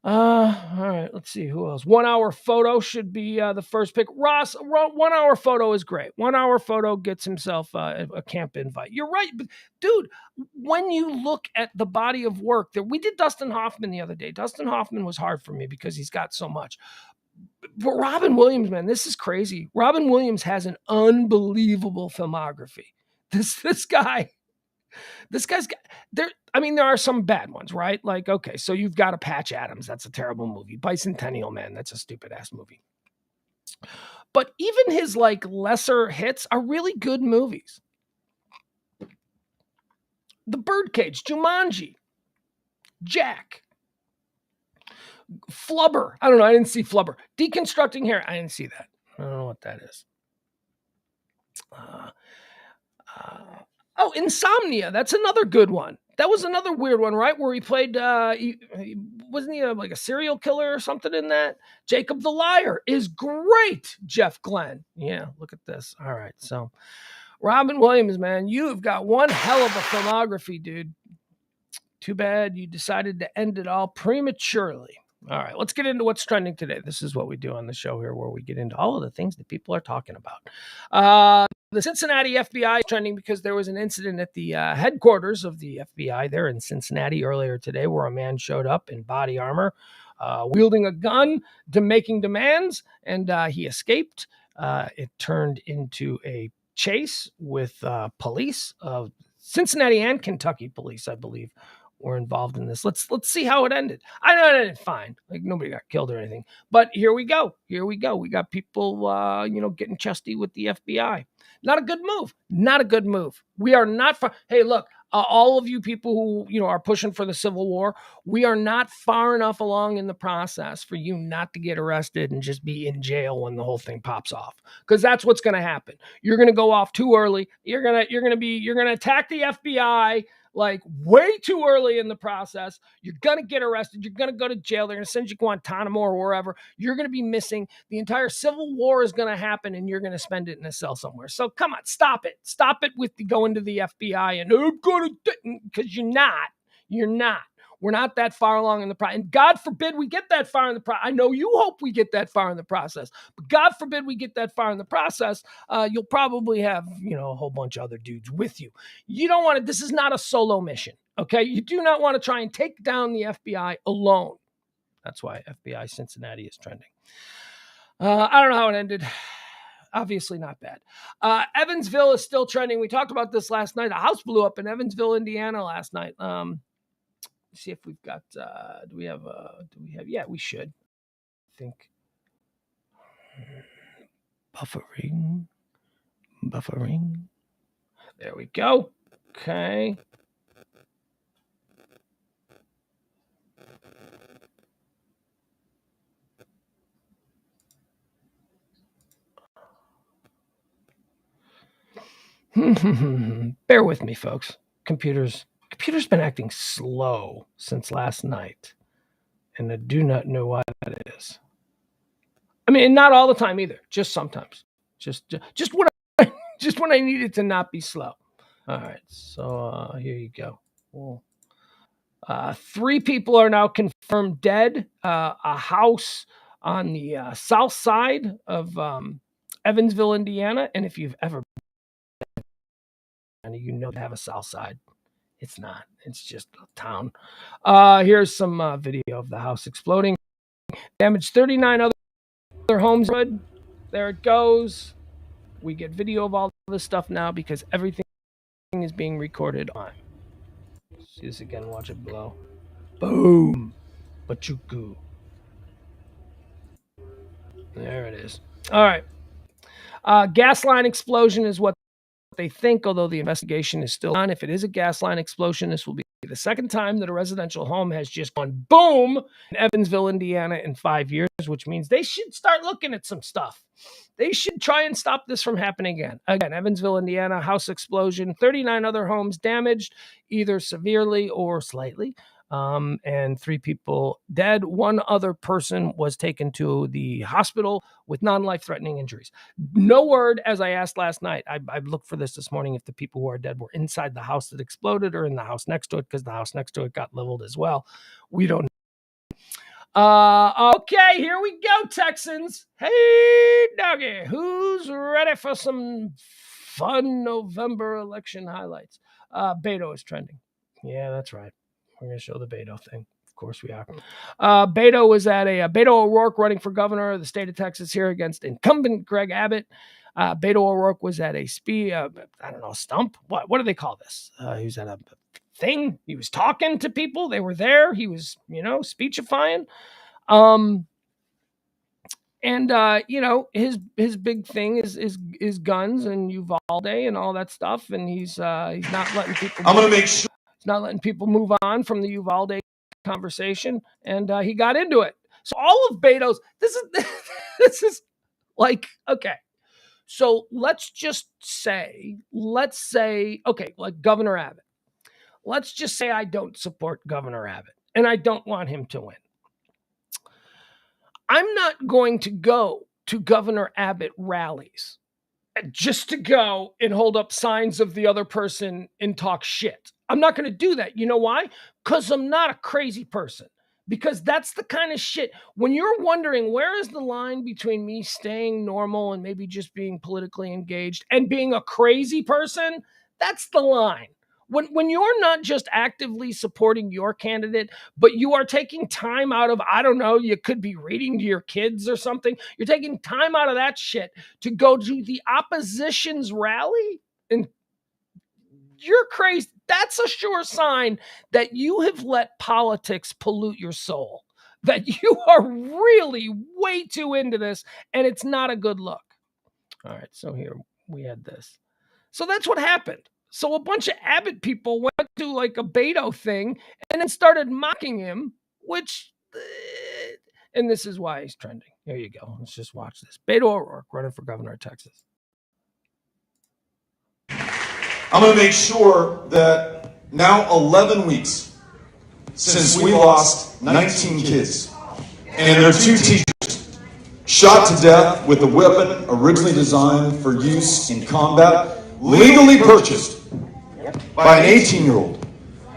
All right, let's see who else. 1 Hour Photo should be the first pick. Ross, 1 Hour Photo is great. 1 Hour Photo gets himself a camp invite. You're right, but dude, when you look at the body of work that we did, Dustin Hoffman the other day. Dustin Hoffman was hard for me because he's got so much. But Robin Williams, man, this is crazy. Robin Williams has an unbelievable filmography. This guy's got there. I mean, there are some bad ones, right? Like, okay, so you've got a Patch Adams. That's a terrible movie. Bicentennial Man. That's a stupid ass movie. But even his like lesser hits are really good movies. The Birdcage, Jumanji, Jack, Flubber. I don't know. I didn't see Flubber. Deconstructing Hair. I didn't see that. I don't know what that is. Insomnia. That's another good one. That was another weird one, right? Where he played, wasn't he like a serial killer or something in that? Jacob the Liar is great, Jeff Glenn. Yeah, look at this. All right, so Robin Williams, man, you have got one hell of a filmography, dude. Too bad you decided to end it all prematurely. All right, let's get into what's trending today. This is what we do on the show here, where we get into all of the things that people are talking about. The Cincinnati FBI is trending because there was an incident at the headquarters of the FBI there in Cincinnati earlier today, where a man showed up in body armor, wielding a gun, making demands, and he escaped. It turned into a chase with police, Cincinnati and Kentucky police, I believe, were involved in this. Let's see how it ended. I know it ended fine. Like nobody got killed or anything. But here we go. We got people, getting chesty with the FBI. Not a good move. Not a good move. We are not far. Hey, look, all of you people who, are pushing for the Civil War, we are not far enough along in the process for you not to get arrested and just be in jail when the whole thing pops off. Because that's what's going to happen. You're going to go off too early. You're going to attack the FBI like way too early in the process. You're going to get arrested. You're going to go to jail. They're going to send you to Guantanamo or wherever. You're going to be missing. The entire Civil War is going to happen, and you're going to spend it in a cell somewhere. So come on, stop it. Stop it with going to the FBI and I'm going to, because you're not. You're not. We're not that far along in the process. And God forbid we get that far in the process. I know you hope we get that far in the process, but God forbid we get that far in the process. You'll probably have, a whole bunch of other dudes with you. You don't want to, this is not a solo mission. Okay. You do not want to try and take down the FBI alone. That's why FBI Cincinnati is trending. I don't know how it ended. Obviously not bad. Evansville is still trending. We talked about this last night. A house blew up in Evansville, Indiana last night. See if we've got, yeah, we should. I think. Buffering. There we go. Okay. Bear with me, folks. Computer's been acting slow since last night, and I do not know why that is. I mean, not all the time either. Just sometimes. Just when I need it to not be slow. All right, so here you go. Cool. 3 people are now confirmed dead. A house on the south side of Evansville, Indiana, and if you've ever been, they have a south side. It's not. It's just a town. Here's some video of the house exploding. Damaged 39 other homes. There it goes. We get video of all this stuff now because everything is being recorded on. See this again. Watch it blow. Boom. Bachuku. There it is. All right. Gas line explosion is what they think, although the investigation is still on. If it is a gas line explosion, this will be the second time that a residential home has just gone boom in Evansville, Indiana in 5 years, which means they should start looking at some stuff. They should try and stop this from happening again. Again, Evansville, Indiana, house explosion, 39 other homes damaged, either severely or slightly. and 3 people dead. 1 other person was taken to the hospital with non-life-threatening injuries. No word, as I asked last night. I looked for this morning if the people who are dead were inside the house that exploded or in the house next to it, because the house next to it got leveled as well. We don't. Okay, here we go, Texans. Hey, doggy, who's ready for some fun November election highlights? Beto is trending. Yeah, that's right. We're going to show the Beto thing. Of course we are. Beto was at Beto O'Rourke running for governor of the state of Texas here against incumbent Greg Abbott. Beto O'Rourke was at a stump. What do they call this? He was at a thing. He was talking to people. They were there. He was, speechifying. His big thing is guns and Uvalde and all that stuff. And he's not letting people. I'm going to make sure. He's not letting people move on from the Uvalde conversation, and he got into it. So all of Beto's, this is like, okay. So let's say, okay, like Governor Abbott. Let's just say I don't support Governor Abbott, and I don't want him to win. I'm not going to go to Governor Abbott rallies just to go and hold up signs of the other person and talk shit. I'm not going to do that. You know why? Because I'm not a crazy person. Because that's the kind of shit. When you're wondering where is the line between me staying normal and maybe just being politically engaged and being a crazy person, that's the line. When you're not just actively supporting your candidate, but you are taking time out of, I don't know, you could be reading to your kids or something. You're taking time out of that shit to go to the opposition's rally, and you're crazy. That's a sure sign that you have let politics pollute your soul, that you are really way too into this, and it's not a good look. All right, so here we had this. So that's what happened. So a bunch of Abbott people went to like a Beto thing and then started mocking him, and this is why he's trending. Here you go. Let's just watch this. Beto O'Rourke running for governor of Texas. I'm going to make sure that now 11 weeks since we lost 19 kids and their 2 teachers shot to death with a weapon originally designed for use in combat, legally purchased by an 18-year-old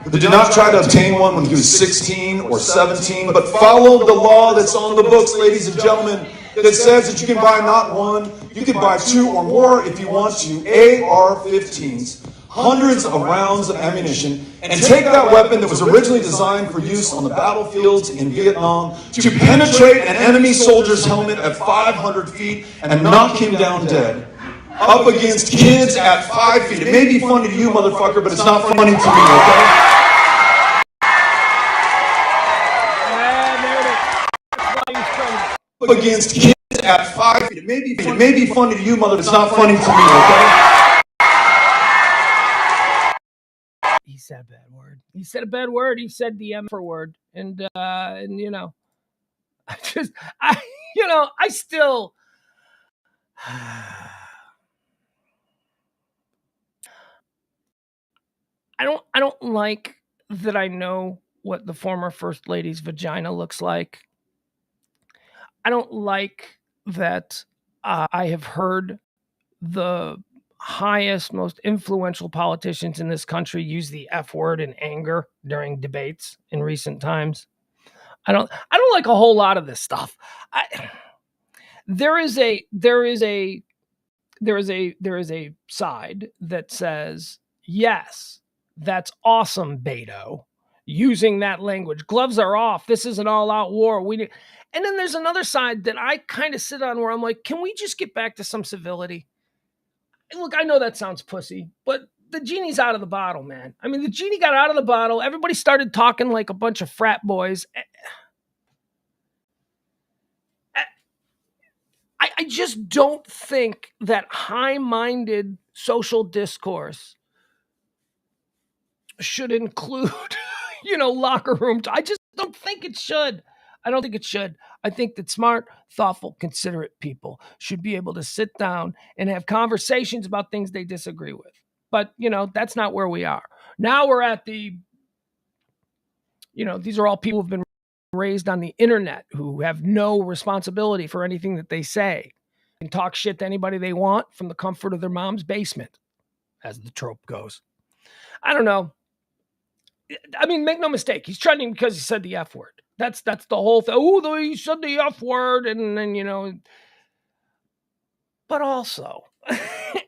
who did not try to obtain one when he was 16 or 17, but followed the law that's on the books, ladies and gentlemen, that says that you can buy not one, you can buy 2 or more if you want to, AR-15s, hundreds of rounds of ammunition, and take that weapon that was originally designed for use on the battlefields in Vietnam to penetrate an enemy soldier's helmet at 500 feet and knock him down dead. Up against kids at 5 feet. It may be funny to you, motherfucker, but it's not funny to me, okay? Up against kids at 5 feet. It may be funny to you, mother, but it's not funny to me, okay? He said a bad word. He said a bad word. He said the M word. And I still... I don't like that I know what the former first lady's vagina looks like. I don't like that I have heard the highest, most influential politicians in this country use the F word in anger during debates in recent times. I don't like a whole lot of this stuff. There is a side that says, yes, that's awesome, Beto, using that language. Gloves are off. This is an all-out war. And then there's another side that I kind of sit on where I'm like, can we just get back to some civility? Look, I know that sounds pussy, but the genie's out of the bottle, man. I mean, the genie got out of the bottle. Everybody started talking like a bunch of frat boys. I just don't think that high-minded social discourse should include, locker room. I just don't think it should. I don't think it should. I think that smart, thoughtful, considerate people should be able to sit down and have conversations about things they disagree with. But, that's not where we are. Now we're at the These are all people who've been raised on the internet who have no responsibility for anything that they say and talk shit to anybody they want from the comfort of their mom's basement, as the trope goes. I don't know. I mean, make no mistake. He's trending because he said the F word. That's the whole thing. Oh, he said the F word. And then, but also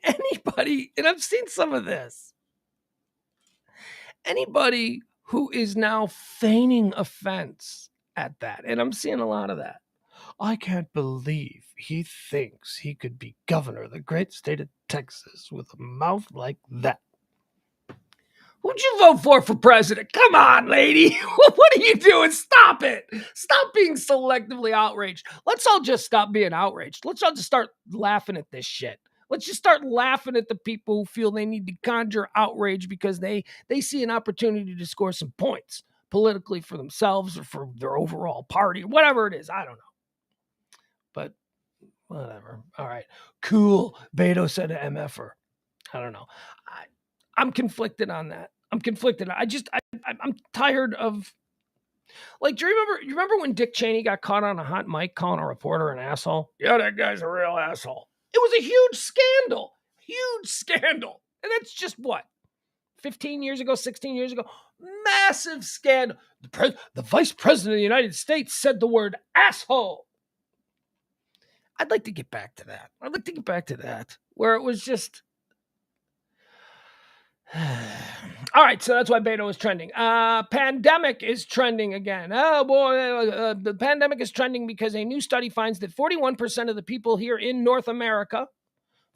anybody, and I've seen some of this, anybody who is now feigning offense at that. And I'm seeing a lot of that. I can't believe he thinks he could be governor of the great state of Texas with a mouth like that. Who'd you vote for president? Come on, lady. What are you doing? Stop it. Stop being selectively outraged. Let's all just stop being outraged. Let's all just start laughing at this shit. Let's just start laughing at the people who feel they need to conjure outrage because they see an opportunity to score some points politically for themselves or for their overall party or whatever it is. I don't know. But whatever. All right. Cool. Beto said an MFer. I don't know. I'm conflicted on that. I'm conflicted. I'm tired of, like, do you remember when Dick Cheney got caught on a hot mic calling a reporter an asshole? Yeah, that guy's a real asshole. It was a huge scandal. And that's just what? 15 years ago, 16 years ago? Massive scandal. The vice president of the United States said the word asshole. I'd like to get back to that. Where it was just, all right, so that's why Beto is trending. Pandemic is trending again. Oh boy, the pandemic is trending because a new study finds that 41% of the people here in North America,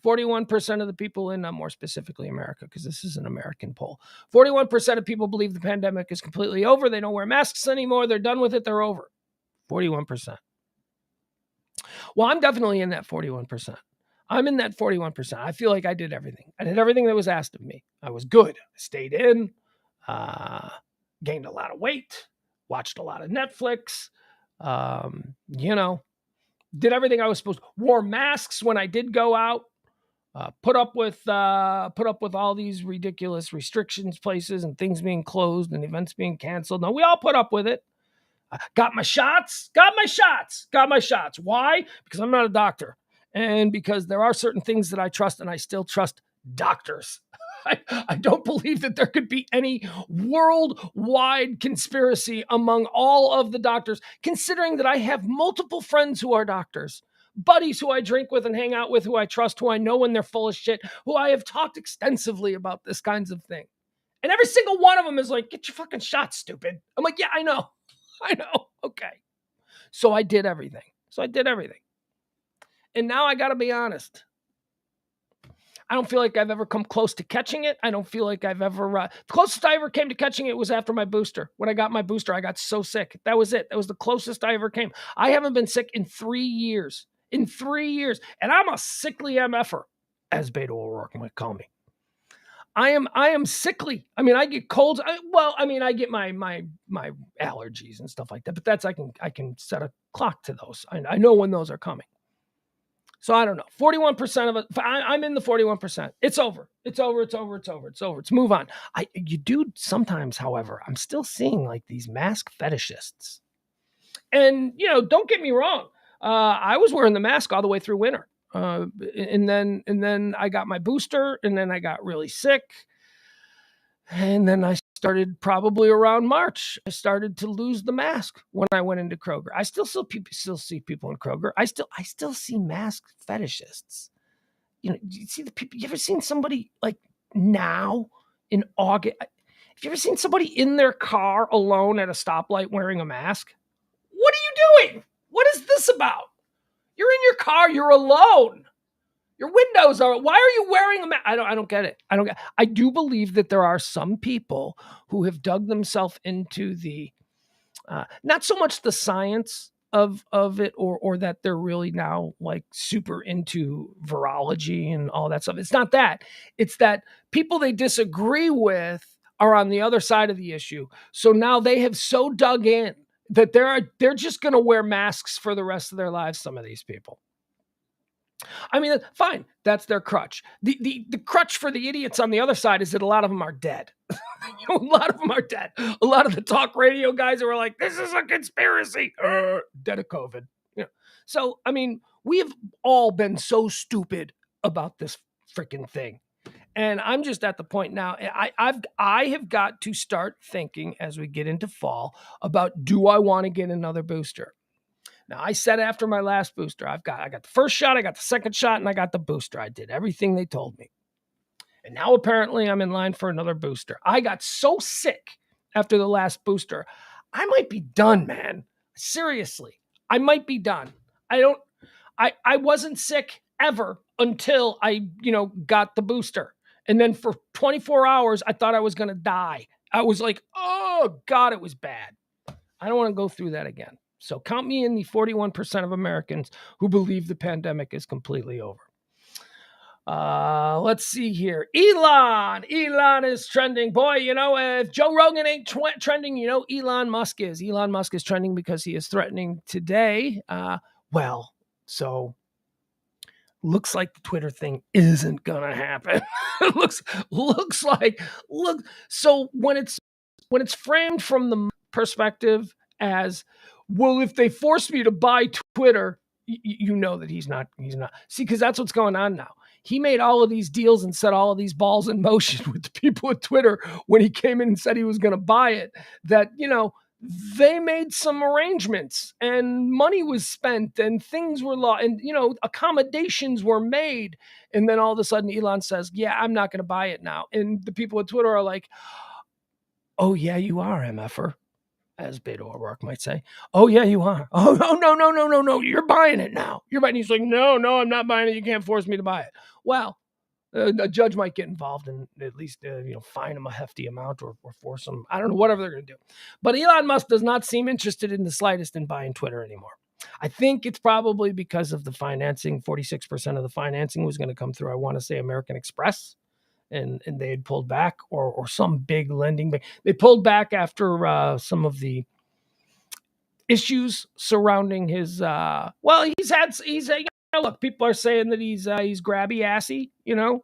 41% of the people in, more specifically America, because this is an American poll, 41% of people believe the pandemic is completely over. They don't wear masks anymore. They're done with it. They're over. 41%. Well, I'm definitely in that 41%. I'm in that 41%. I feel like I did everything. I did everything that was asked of me. I was good. I stayed in, gained a lot of weight, watched a lot of Netflix, did everything I was supposed to. Wore masks when I did go out, put up with all these ridiculous restrictions, places and things being closed and events being canceled. No, we all put up with it. Got my shots. Why? Because I'm not a doctor. And because there are certain things that I trust, and I still trust doctors. I don't believe that there could be any worldwide conspiracy among all of the doctors, considering that I have multiple friends who are doctors, buddies who I drink with and hang out with, who I trust, who I know when they're full of shit, who I have talked extensively about this kinds of thing. And every single one of them is like, get your fucking shot, stupid. I'm like, yeah, I know. Okay. So I did everything. And now I got to be honest. I don't feel like I've ever come close to catching it. I don't feel like I've ever, the closest I ever came to catching it was after my booster. When I got my booster, I got so sick. That was it. That was the closest I ever came. I haven't been sick in 3 years. And I'm a sickly MFer, as Beto O'Rourke might call me. I am sickly. I mean, I get colds. I get my allergies and stuff like that, but that's, I can set a clock to those. I know when those are coming. So I don't know. 41% of it. I'm in the 41%. It's over. Let's move on. You do sometimes, however, I'm still seeing like these mask fetishists. And, don't get me wrong. I was wearing the mask all the way through winter. And then I got my booster, and then I got really sick. And then I started probably around March. I started to lose the mask when I went into Kroger. I still see people in Kroger. I still see mask fetishists. You see the people. You ever seen somebody like now in August? Have you ever seen somebody in their car alone at a stoplight wearing a mask? What are you doing? What is this about? You're in your car. You're alone. Your windows are. Why are you wearing a mask? I don't get it. I do believe that there are some people who have dug themselves into the, not so much the science of it, or that they're really now like super into virology and all that stuff. It's not that. It's that people they disagree with are on the other side of the issue. So now they have so dug in that they're just going to wear masks for the rest of their lives. Some of these people. I mean, fine. That's their crutch. The crutch for the idiots on the other side is that a lot of them are dead. A lot of them are dead. A lot of the talk radio guys who are like, this is a conspiracy, dead of COVID. So, I mean, we have all been so stupid about this freaking thing. And I'm just at the point now. I have got to start thinking as we get into fall about, do I want to get another booster? Now, I said after my last booster, I got the first shot, I got the second shot, and I got the booster. I did everything they told me. And now apparently I'm in line for another booster. I got so sick after the last booster. I might be done, man. Seriously, I might be done. I wasn't sick ever until I, got the booster. And then for 24 hours, I thought I was going to die. I was like, oh God, it was bad. I don't want to go through that again. So count me in the 41% of Americans who believe the pandemic is completely over. Let's see here. Elon is trending. Boy, if Joe Rogan ain't trending, Elon Musk is. Elon Musk is trending because he is threatening today. So looks like the Twitter thing isn't gonna happen. looks like. So when it's framed from the perspective as, well, if they force me to buy Twitter, you know that he's not. See, because that's what's going on now. He made all of these deals and set all of these balls in motion with the people at Twitter when he came in and said he was going to buy it, that, they made some arrangements and money was spent and things were and, accommodations were made. And then all of a sudden Elon says, yeah, I'm not going to buy it now. And the people at Twitter are like, oh yeah, you are, MFer. As Beto O'Rourke might say. Oh, yeah, you are. Oh, no. You're buying it now. You're buying it. He's like, no, I'm not buying it. You can't force me to buy it. Well, a judge might get involved and at least, fine him a hefty amount or force him. I don't know, whatever they're going to do. But Elon Musk does not seem interested in the slightest in buying Twitter anymore. I think it's probably because of the financing. 46% of the financing was going to come through, I want to say, American Express. And they had pulled back, or some big lending bank. They pulled back after some of the issues surrounding his. Look, people are saying that he's grabby assy.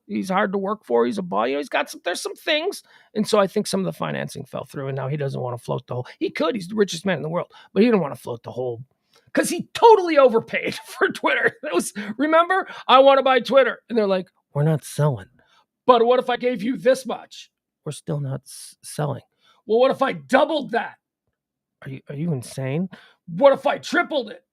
He's hard to work for. He's a ball. He's got there's some things, and so I think some of the financing fell through, and now he doesn't want to float the whole. He could. He's the richest man in the world, but he didn't want to float the whole. Because he totally overpaid for Twitter. Remember, I want to buy Twitter, and they're like, we're not selling. But what if I gave you this much? We're still not selling. Well, what if I doubled that? Are you insane? What if I tripled it?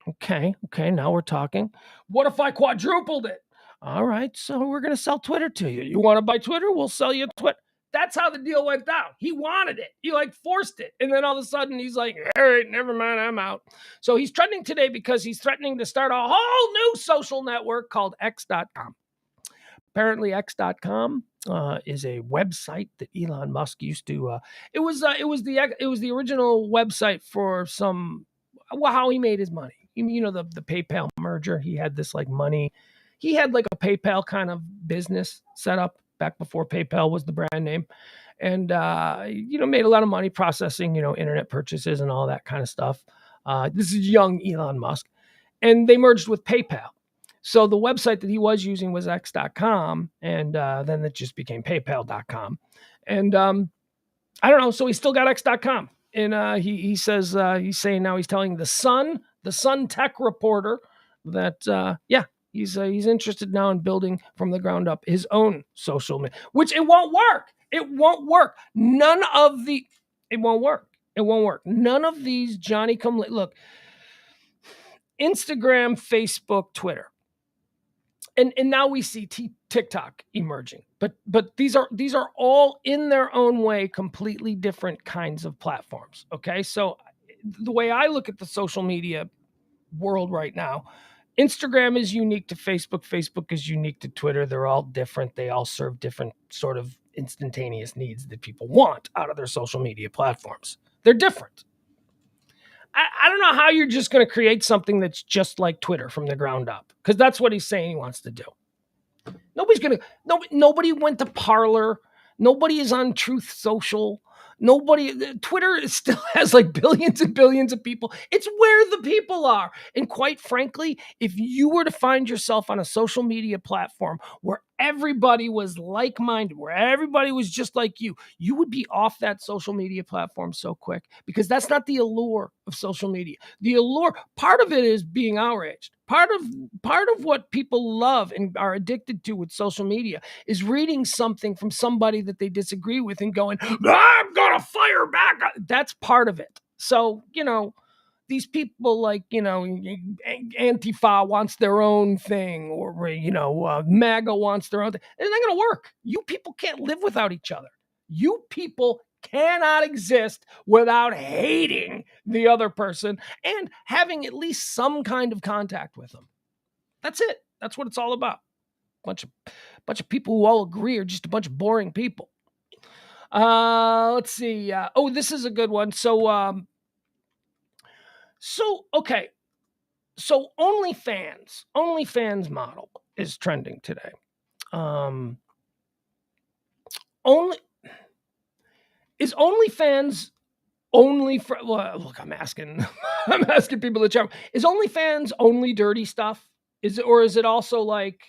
Okay, now we're talking. What if I quadrupled it? All right, so we're going to sell Twitter to you. You want to buy Twitter? We'll sell you Twitter. That's how the deal went down. He wanted it. He forced it. And then all of a sudden he's like, all right, never mind, I'm out. So he's trending today because he's threatening to start a whole new social network called X.com. Apparently, X.com is a website that Elon Musk used to. It was the original website for how he made his money. The PayPal merger. He had this money. He had a PayPal kind of business set up back before PayPal was the brand name, and made a lot of money processing internet purchases and all that kind of stuff. This is young Elon Musk, and they merged with PayPal. So the website that he was using was X.com, and then it just became PayPal.com. And I don't know. So he's still got X.com. And he says, he's saying now he's telling the Sun tech reporter that, he's interested now in building from the ground up his own social media, which it won't work. It won't work. It won't work. It won't work. None of these Johnny come look, Instagram, Facebook, Twitter. And now we see TikTok emerging, but these are all in their own way completely different kinds of platforms. Okay, so the way I look at the social media world right now, Instagram is unique to Facebook. Facebook is unique to Twitter. They're all different. They all serve different sort of instantaneous needs that people want out of their social media platforms. They're different. I don't know how you're just going to create something that's just like Twitter from the ground up, because that's what he's saying he wants to do. Nobody went to Parler. Nobody is on Truth Social. Twitter still has like billions and billions of people. It's where the people are. And quite frankly, if you were to find yourself on a social media platform where everybody was like-minded, where everybody was just like you would be off that social media platform so quick, because that's not the allure of social media. The allure, part of it is being outraged. Part of what people love and are addicted to with social media is reading something from somebody that they disagree with and going, I'm gonna fire back. That's part of it. So, these people like, Antifa wants their own thing, or, MAGA wants their own thing. It's not going to work. You people can't live without each other. You people cannot exist without hating the other person and having at least some kind of contact with them. That's it. That's what it's all about. Bunch of people who all agree are just a bunch of boring people. Let's see. This is a good one. So okay. So OnlyFans model is trending today. Is OnlyFans only for? Well, look, I'm asking people in the chat. Is OnlyFans only dirty stuff? Is it also like,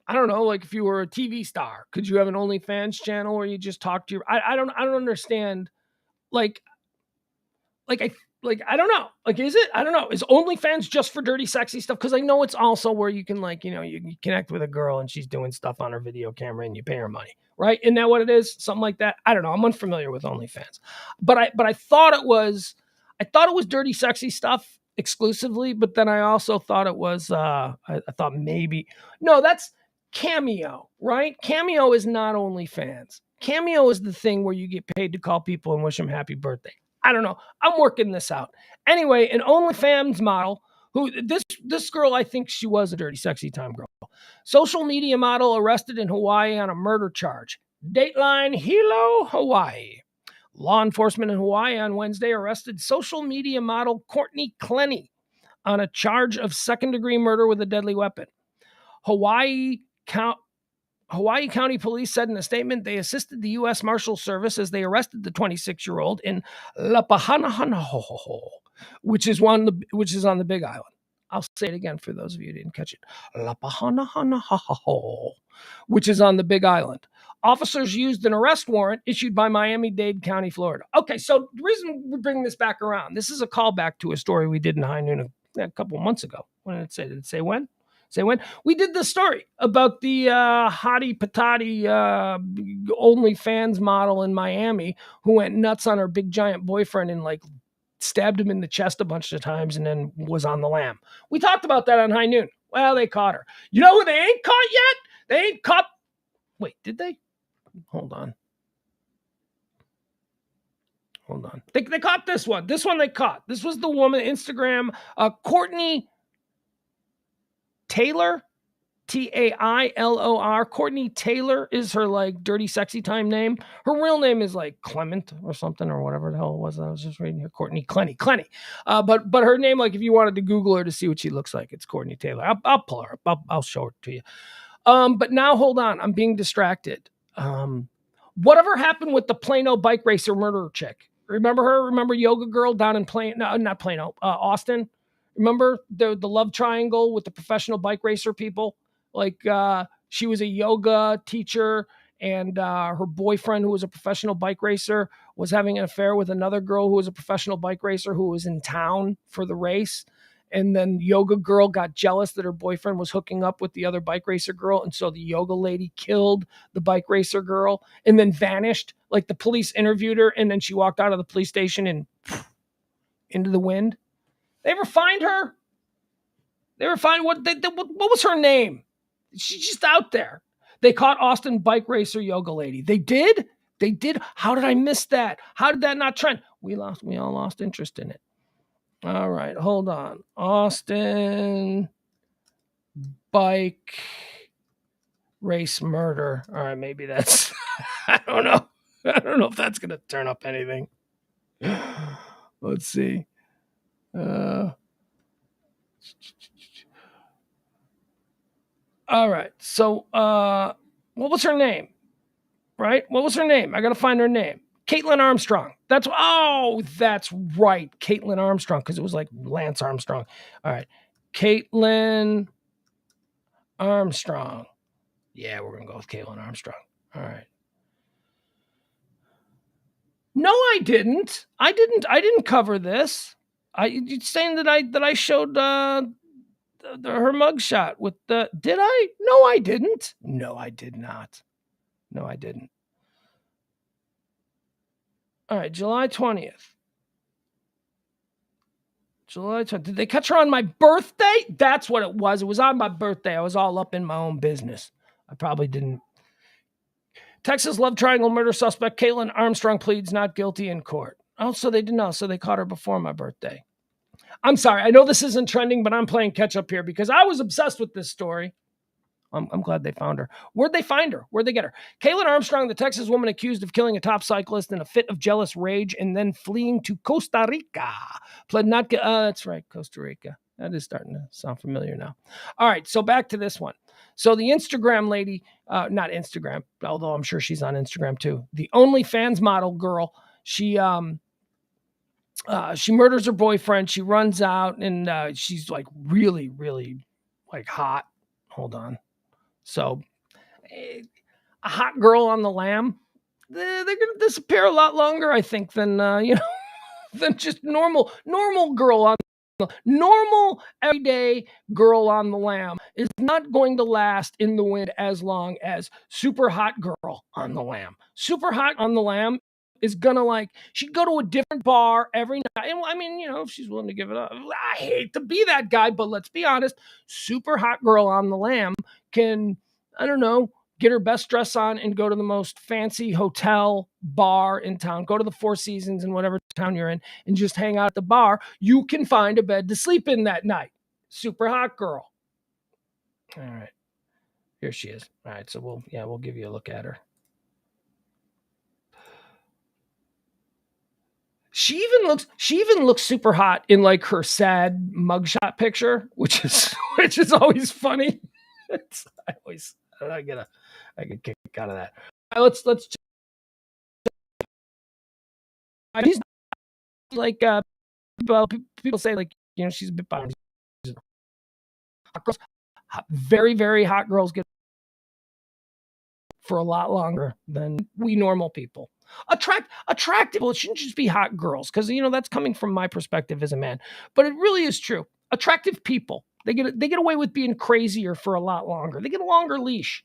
I don't know, like if you were a TV star, could you have an OnlyFans channel where you just talk to your? I don't understand. I don't know. Like, is it? I don't know. Is OnlyFans just for dirty, sexy stuff? Because I know it's also where you can, like, you connect with a girl and she's doing stuff on her video camera and you pay her money, right? Isn't that what it is? Something like that. I don't know. I'm unfamiliar with OnlyFans, but I thought it was dirty, sexy stuff exclusively. But then I also thought it was. I thought maybe no. That's Cameo, right? Cameo is not OnlyFans. Cameo is the thing where you get paid to call people and wish them happy birthday. I don't know. I'm working this out. Anyway, an OnlyFans model who this girl, I think she was a dirty, sexy time girl. Social media model arrested in Hawaii on a murder charge. Dateline, Hilo, Hawaii. Law enforcement in Hawaii on Wednesday arrested social media model Courtney Clenny on a charge of second-degree murder with a deadly weapon. Hawaii County Police said in a statement they assisted the U.S. Marshal Service as they arrested the 26-year-old in Lapahanahoho, which is on the Big Island. I'll say it again for those of you who didn't catch it. Lapahanahoho, which is on the Big Island. Officers used an arrest warrant issued by Miami-Dade County, Florida. Okay, so the reason we're bringing this back around, this is a callback to a story we did in High Noon a couple of months ago. When did it say? Did it say when? Say when? We did the story about the hottie patati OnlyFans model in Miami who went nuts on her big giant boyfriend and like stabbed him in the chest a bunch of times and then was on the lam. We talked about that on High Noon. Well, they caught her. You know who they ain't caught yet? They ain't caught. Wait, did they? Hold on. They caught this one. This one they caught. This was the woman, Instagram, Courtney Taylor, Tailor. Courtney Taylor is her like dirty, sexy time name. Her real name is like Clement or something or whatever the hell it was. I was just reading here. Courtney Clenny. But her name, like if you wanted to Google her to see what she looks like, it's Courtney Taylor. I'll pull her up. I'll show her to you. But now hold on. I'm being distracted. Whatever happened with the Plano bike racer murderer chick? Remember her? Remember Yoga Girl down in Austin? Remember the love triangle with the professional bike racer people? Like she was a yoga teacher and her boyfriend, who was a professional bike racer, was having an affair with another girl who was a professional bike racer who was in town for the race. And then Yoga Girl got jealous that her boyfriend was hooking up with the other bike racer girl. And so the yoga lady killed the bike racer girl and then vanished. Like the police interviewed her and then she walked out of the police station and into the wind. They ever find her? They ever find what was her name? She's just out there. They caught Austin bike racer yoga lady. They did? How did I miss that? How did that not trend? We all lost interest in it. All right, hold on. Austin bike race murder. All right, maybe that's I don't know if that's going to turn up anything. Let's see. All right. So, what was her name? Right? What was her name? I got to find her name. Caitlin Armstrong. That's right. Caitlin Armstrong, because it was like Lance Armstrong. All right. Caitlin Armstrong. Yeah, we're going to go with Caitlin Armstrong. All right. No, I didn't. I didn't cover this. You're saying that I showed her mugshot with the. Did I? No, I didn't. No, I did not. No, I didn't. All right, July 20th. July 20th. Did they catch her on my birthday? That's what it was. It was on my birthday. I was all up in my own business. I probably didn't. Texas love triangle murder suspect Caitlin Armstrong pleads not guilty in court. Oh, so they didn't know. So they caught her before my birthday. I'm sorry. I know this isn't trending, but I'm playing catch up here because I was obsessed with this story. I'm glad they found her. Where'd they find her? Where'd they get her? Caitlin Armstrong, the Texas woman accused of killing a top cyclist in a fit of jealous rage and then fleeing to Costa Rica, pled not guilty. That's right, Costa Rica. That is starting to sound familiar now. All right, so back to this one. So the Instagram lady, not Instagram, although I'm sure she's on Instagram too. The OnlyFans model girl, she murders her boyfriend. She runs out and she's like really, really like hot. Hold on. So a hot girl on the lam, they're going to disappear a lot longer, I think, than, than just normal girl on normal everyday girl on the lam is not going to last in the wind as long as super hot girl on the lam. Super hot on the lam is gonna she'd go to a different bar every night. And I mean, if she's willing to give it up. I hate to be that guy, but let's be honest. Super hot girl on the lam can, I don't know, get her best dress on and go to the most fancy hotel bar in town. Go to the Four Seasons in whatever town you're in and just hang out at the bar. You can find a bed to sleep in that night. Super hot girl. All right. Here she is. All right. So we'll give you a look at her. She even looks super hot in like her sad mugshot picture, which is always funny. I get a kick out of that. All right, let's she's like people say she's a bit bottom. Hot girls, very, very hot girls get for a lot longer than we normal people. Attractive. Well, it shouldn't just be hot girls because that's coming from my perspective as a man, but it really is true. Attractive people, they get away with being crazier for a lot longer. They get a longer leash.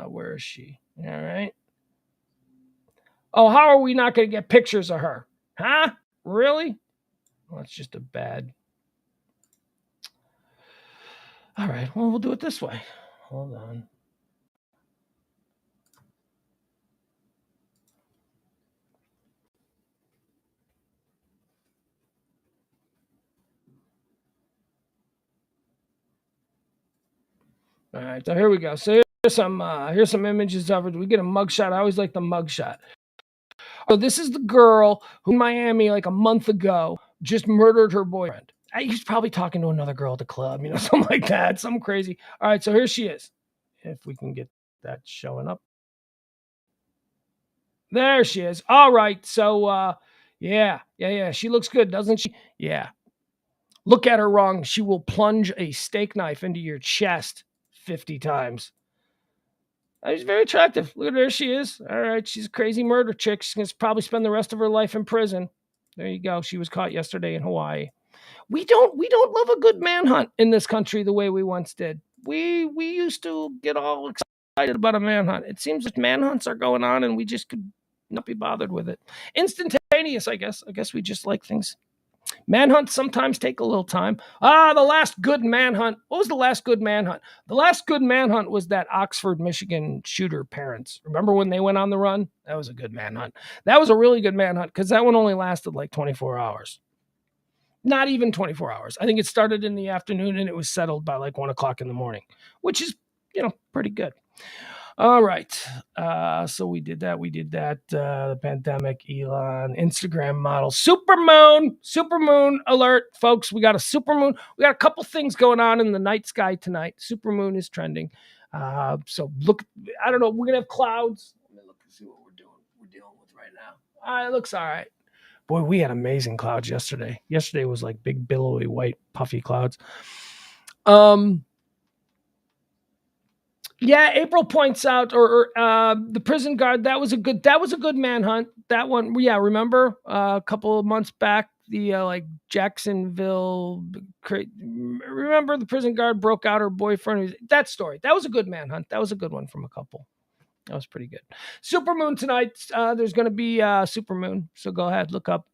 Where is she? All right. Oh, how are we not going to get pictures of her? Huh? Really? Well, that's just a bad. All right. Well, we'll do it this way. Hold on. All right, so here we go. So here's some images of her. We get a mugshot. I always like the mugshot. So this is the girl who in Miami like a month ago just murdered her boyfriend. He's probably talking to another girl at the club, something like that, something crazy. All right, so here she is. If we can get that showing up. There she is. All right, so yeah. She looks good, doesn't she? Yeah. Look at her wrong. She will plunge a steak knife into your chest 50 times. She's very attractive. Look at her. There she is. All right. She's a crazy murder chick. She's going to probably spend the rest of her life in prison. There you go. She was caught yesterday in Hawaii. We don't love a good manhunt in this country the way we once did. We used to get all excited about a manhunt. It seems that manhunts are going on and we just could not be bothered with it. Instantaneous, I guess. I guess we just like things. Manhunts sometimes take a little time. The last good manhunt. What was the last good manhunt? The last good manhunt was that Oxford, Michigan shooter parents. Remember when they went on the run? That was a good manhunt. That was a really good manhunt because that one only lasted like 24 hours. Not even 24 hours. I think it started in the afternoon and it was settled by like 1 o'clock in the morning, which is, pretty good. All right. So we did that. The pandemic, Elon, Instagram model, supermoon alert, folks. We got a supermoon. We got a couple things going on in the night sky tonight. Supermoon is trending. So look, I don't know. We're going to have clouds. Let me look and see what we're doing. We're dealing with It looks all right. Boy, we had amazing clouds yesterday. Yesterday was like big, billowy, white, puffy clouds. Yeah, April points out, the prison guard. That was a good manhunt. That one, yeah. Remember a couple of months back, the like Jacksonville. Remember the prison guard broke out her boyfriend. That story. That was a good manhunt. That was a good one from a couple. That was pretty good. Supermoon tonight. There's going to be supermoon. So go ahead, look up.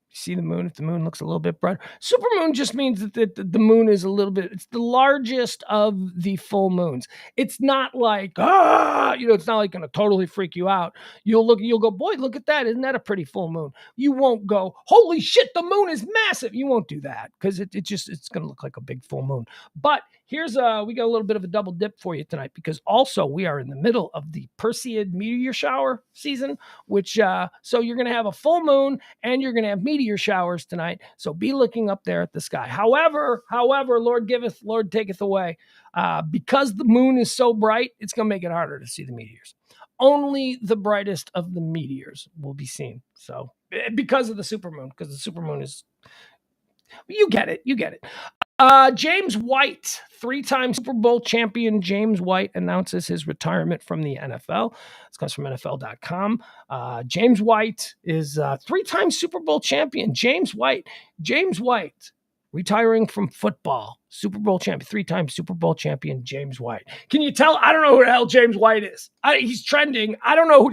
See the moon. If the moon looks a little bit brighter, supermoon just means that the moon is a little bit. It's the largest of the full moons. It's not like it's not like going to totally freak you out. You'll go, boy, look at that! Isn't that a pretty full moon? You won't go, holy shit, the moon is massive. You won't do that because it's going to look like a big full moon. But here's we got a little bit of a double dip for you tonight because also we are in the middle of the Perseid meteor shower season, which so you're going to have a full moon and you're going to have meteor showers tonight. So be looking up there at the sky. However, Lord giveth, Lord taketh away. Because the moon is so bright, it's going to make it harder to see the meteors. Only the brightest of the meteors will be seen. So because of the supermoon, because the supermoon is, you get it. James White, 3-time Super Bowl champion James White announces his retirement from the NFL. This comes from NFL.com. James White is 3-time Super Bowl champion. James White, retiring from football. Super Bowl champion, 3-time Super Bowl champion James White. Can you tell? I don't know who the hell James White is. He's trending. I don't know.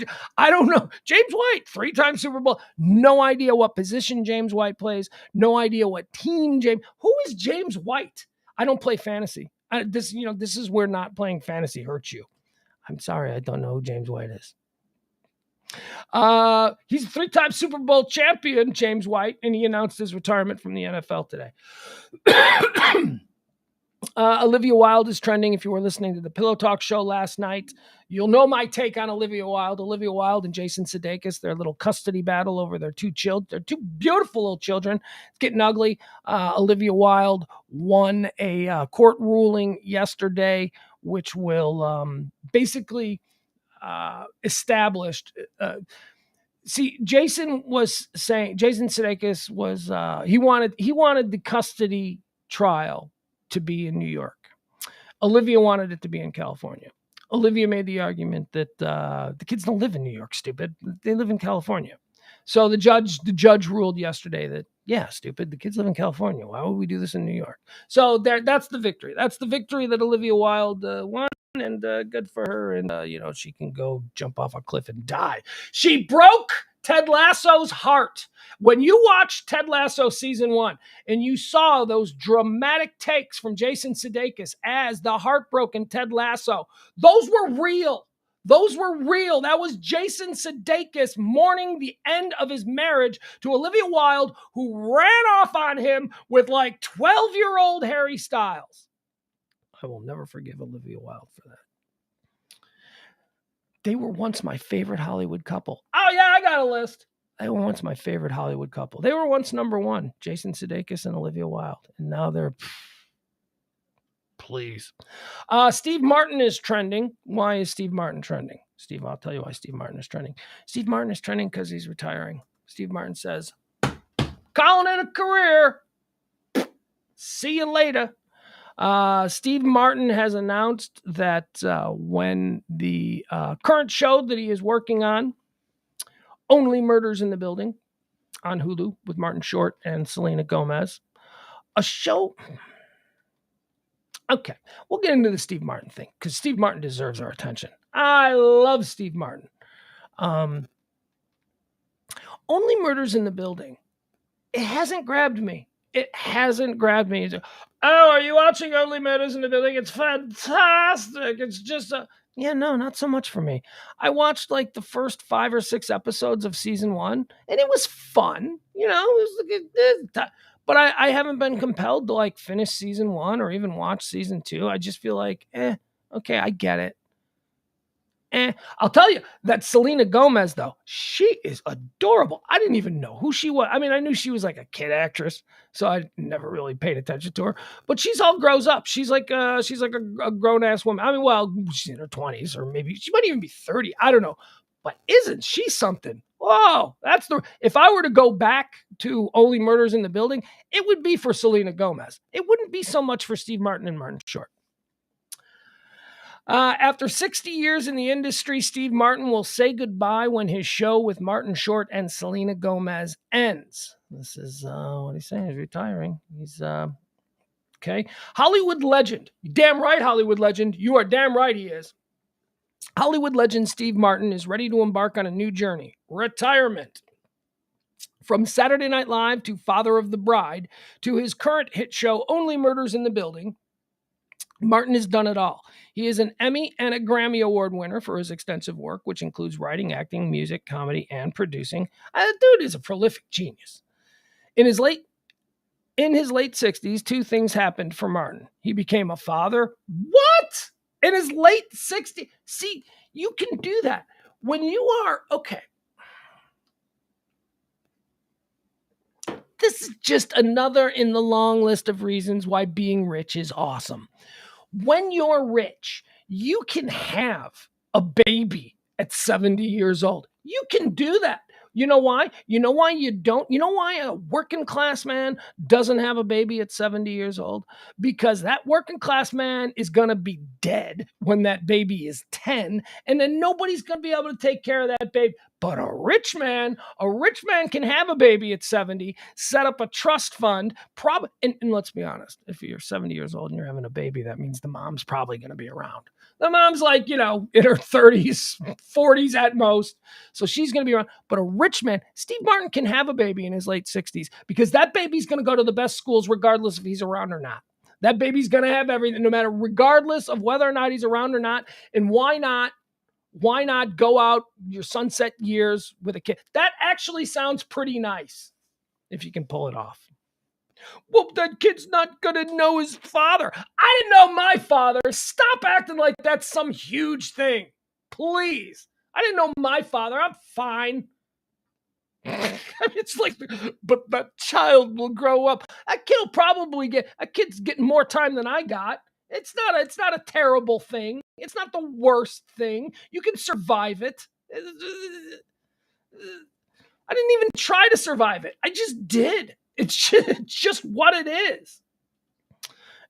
James White, 3-time Super Bowl. No idea what position James White plays. No idea what team Who is James White? I don't play fantasy. This is where not playing fantasy hurts you. I'm sorry, I don't know who James White is. He's a 3-time Super Bowl champion, James White, and he announced his retirement from the NFL today. Olivia Wilde is trending. If you were listening to the Pillow Talk show last night, you'll know my take on Olivia Wilde. Olivia Wilde and Jason Sudeikis, their little custody battle over their two beautiful little children. It's getting ugly. Olivia Wilde won a court ruling yesterday, which will basically established. Jason Sudeikis was he wanted the custody trial to be in New York. Olivia wanted it to be in California. Olivia made the argument that the kids don't live in New York, stupid. They live in California. So the judge ruled yesterday that, yeah, stupid, the kids live in California. Why would we do this in New York? So that's the victory. That's the victory that Olivia Wilde won. And good for her. And, she can go jump off a cliff and die. She broke Ted Lasso's heart. When you watched Ted Lasso season 1 and you saw those dramatic takes from Jason Sudeikis as the heartbroken Ted Lasso, those were real. That was Jason Sudeikis mourning the end of his marriage to Olivia Wilde, who ran off on him with like 12-year-old Harry Styles. I will never forgive Olivia Wilde for that. They were once my favorite Hollywood couple. Oh, yeah, I got a list. They were once my favorite Hollywood couple. They were once number one, Jason Sudeikis and Olivia Wilde. And now they're... Please. Steve Martin is trending. Why is Steve Martin trending? Steve, I'll tell you why Steve Martin is trending. Steve Martin is trending because he's retiring. Steve Martin says, calling it a career. See you later. Steve Martin has announced that when the current show that he is working on, Only Murders in the Building, on Hulu with Martin Short and Selena Gomez, a show... Okay, we'll get into the Steve Martin thing because Steve Martin deserves our attention. I love Steve Martin. Only Murders in the Building. It hasn't grabbed me. Oh, are you watching Only Murders in the Building? It's fantastic. It's just no, not so much for me. I watched like the first 5 or 6 episodes of season 1, and it was fun. But I haven't been compelled to like finish season 1 or even watch season 2. I just feel like, okay, I get it. I'll tell you that Selena Gomez, though, she is adorable. I didn't even know who she was. I mean, I knew she was like a kid actress, so I never really paid attention to her. But she's all grows up. She's like a grown ass woman. I mean, well, she's in her 20s, or maybe she might even be 30. I don't know. But isn't she something? Whoa, if I were to go back to Only Murders in the Building, it would be for Selena Gomez. It wouldn't be so much for Steve Martin and Martin Short. After 60 years in the industry, Steve Martin will say goodbye when his show with Martin Short and Selena Gomez ends. This is what he's saying. He's retiring. He's okay. Hollywood legend. Damn right, Hollywood legend. You are damn right he is. Hollywood legend Steve Martin is ready to embark on a new journey. Retirement. From Saturday Night Live to Father of the Bride to his current hit show, Only Murders in the Building, Martin has done it all. He is an Emmy and a Grammy Award winner for his extensive work, which includes writing, acting, music, comedy, and producing. Dude is a prolific genius. In his late 60s, two things happened for Martin. He became a father. What? In his late 60s? See, you can do that. When you are, okay. This is just another in the long list of reasons why being rich is awesome. When you're rich, you can have a baby at 70 years old. You can do that. You know why? You know why you don't? You know why a working class man doesn't have a baby at 70 years old? Because that working class man is going to be dead when that baby is 10, and then nobody's going to be able to take care of that baby. But a rich man can have a baby at 70, set up a trust fund, and let's be honest, if you're 70 years old and you're having a baby, that means the mom's probably going to be around. The mom's like, in her 30s, 40s at most. So she's going to be around. But a rich man, Steve Martin can have a baby in his late 60s because that baby's going to go to the best schools regardless if he's around or not. That baby's going to have everything, no matter regardless of whether or not he's around or not. And why not? Why not go out your sunset years with a kid? That actually sounds pretty nice if you can pull it off. Well, that kid's not going to know his father. I didn't know my father. Stop acting like that's some huge thing. Please. I didn't know my father. I'm fine. It's like, but that child will grow up. A kid's getting more time than I got. It's not a terrible thing. It's not the worst thing. You can survive it. I didn't even try to survive it. I just did. It's just what it is.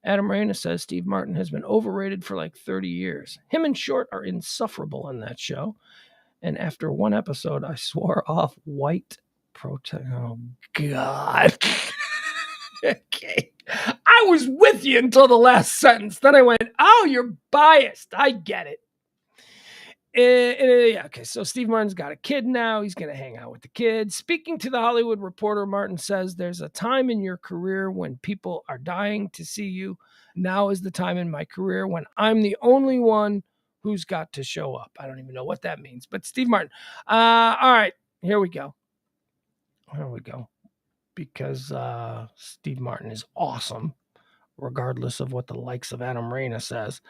Adam Reyna says Steve Martin has been overrated for like 30 years. Him and Short are insufferable on that show. And after one episode, I swore off white protest. Oh, God. Okay. I was with you until the last sentence. Then I went, oh, you're biased. I get it. Yeah, okay, so Steve Martin's got a kid now. He's going to hang out with the kids. Speaking to the Hollywood Reporter, Martin says, there's a time in your career when people are dying to see you. Now is the time in my career when I'm the only one who's got to show up. I don't even know what that means, but Steve Martin. All right, here we go. Because Steve Martin is awesome, regardless of what the likes of Adam Reyna says.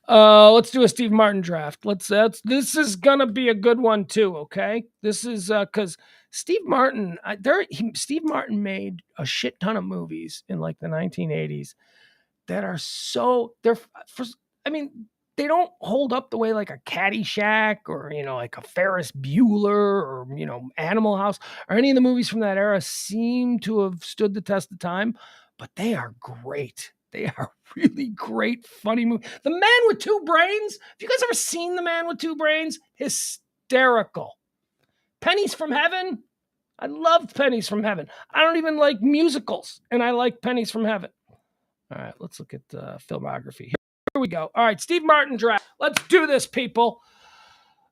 Let's do a Steve Martin draft. This is gonna be a good one too. Okay, this is because Steve Martin. Steve Martin made a shit ton of movies in like the 1980s that are they don't hold up the way like a Caddyshack or, like a Ferris Bueller or, Animal House or any of the movies from that era seem to have stood the test of time, but they are great. They are really great, funny movies. The Man with Two Brains. Have you guys ever seen The Man with Two Brains? Hysterical. Pennies from Heaven. I loved Pennies from Heaven. I don't even like musicals, and I like Pennies from Heaven. All right, let's look at filmography. Here we go. All right, Steve Martin draft. Let's do this, people.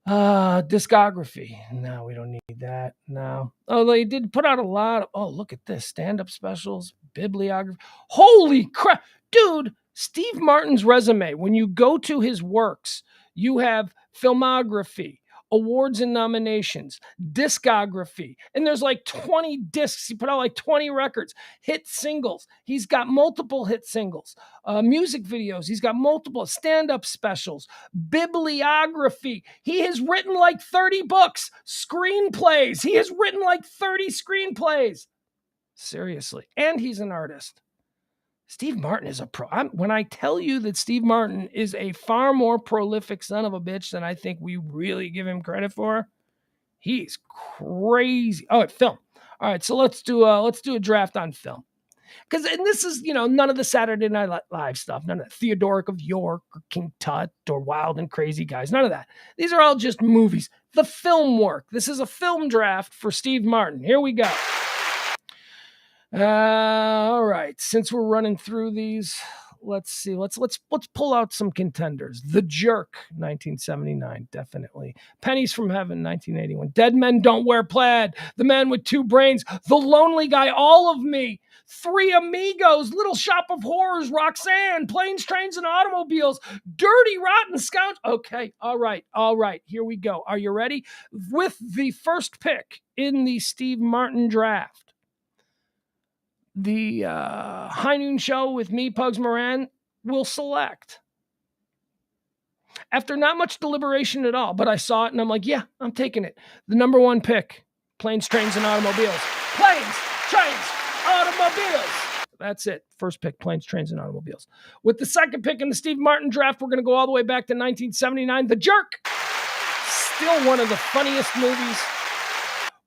Discography. No, we don't need that. No. Oh, they did put out a lot of, look at this. Stand-up specials, bibliography. Holy crap. Dude, Steve Martin's resume, when you go to his works, you have filmography, awards and nominations, discography, and there's like 20 discs. He put out like 20 records, hit singles. He's got multiple hit singles, music videos. He's got multiple stand-up specials, bibliography. He has written like 30 books, screenplays. He has written like 30 screenplays. Seriously. And he's an artist. Steve Martin is a pro. When I tell you that Steve Martin is a far more prolific son of a bitch than I think we really give him credit for, He's crazy. Oh, film. All right, so let's do a draft on film. Because and this is none of the Saturday Night Live stuff, none of Theodoric of York or King Tut or Wild and Crazy Guys, none of that. These are all just movies. The film work. This is a film draft for Steve Martin. Here we go. All right. Since we're running through these, let's see. Let's pull out some contenders. The Jerk, 1979, definitely. Pennies from Heaven, 1981. Dead Men Don't Wear Plaid. The Man with Two Brains. The Lonely Guy. All of Me. Three Amigos. Little Shop of Horrors. Roxanne. Planes, Trains, and Automobiles. Dirty Rotten Scoundrels. Okay. All right. Here we go. Are you ready? With the first pick in the Steve Martin draft, the High Noon Show with me, Pugs Moran, will select. After not much deliberation at all, but I saw it and I'm like, yeah, I'm taking it. The number one pick, Planes, Trains, and Automobiles. Planes, Trains, Automobiles. That's it. First pick, Planes, Trains, and Automobiles. With the second pick in the Steve Martin draft, we're going to go all the way back to 1979. The Jerk. Still one of the funniest movies.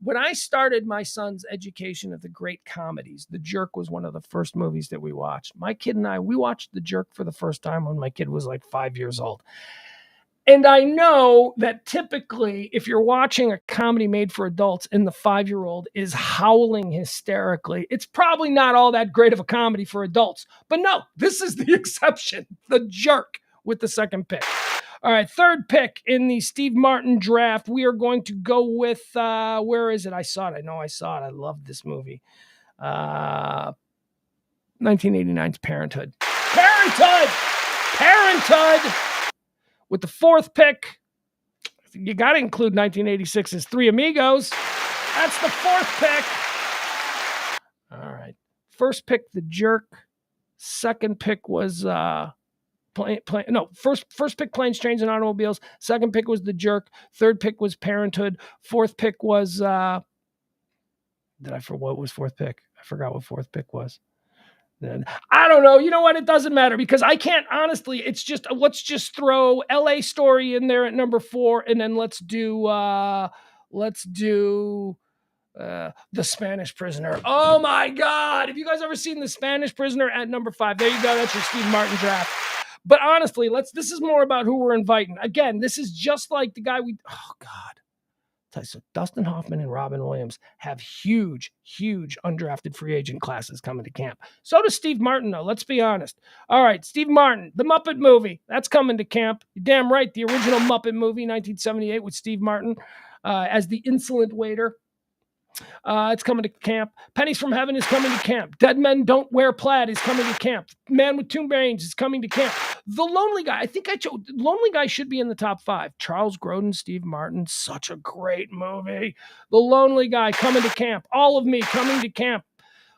When I started my son's education of the great comedies, The Jerk was one of the first movies that we watched. My kid and I, we watched The Jerk for the first time when my kid was like 5 years old. And I know that typically, if you're watching a comedy made for adults and the 5-year-old is howling hysterically, it's probably not all that great of a comedy for adults. But no, this is the exception. The Jerk with the second pick. All right, third pick in the Steve Martin draft, we are going to go with, where is it? I saw it. I know I saw it. I love this movie. 1989's Parenthood. Parenthood! With the fourth pick, you got to include 1986's Three Amigos. That's the fourth pick. All right. First pick, The Jerk. Second pick was... First pick, Planes, Trains, and Automobiles. Second pick was The Jerk. Third pick was Parenthood. Fourth pick was what was fourth pick? I forgot what fourth pick was. Then I don't know. You know what? It doesn't matter because I can't honestly. It's just let's just throw L.A. Story in there at number 4, and then let's do The Spanish Prisoner. Oh my God! Have you guys ever seen The Spanish Prisoner at number 5? There you go. That's your Steve Martin draft. But honestly, this is more about who we're inviting. Again, this is just like the guy oh God. So Dustin Hoffman and Robin Williams have huge undrafted free agent classes coming to camp. So does Steve Martin, though. Let's be honest. All right, Steve Martin, The Muppet Movie. That's coming to camp. You're damn right. The original Muppet Movie, 1978 with Steve Martin as the insolent waiter. It's coming to camp. Pennies from Heaven is coming to camp. Dead Men Don't Wear Plaid is coming to camp. Man with Two Brains is coming to camp. The Lonely Guy. I think I chose Lonely Guy should be in the top 5. Charles Grodin, Steve Martin. Such a great movie. The Lonely Guy coming to camp. All of Me coming to camp.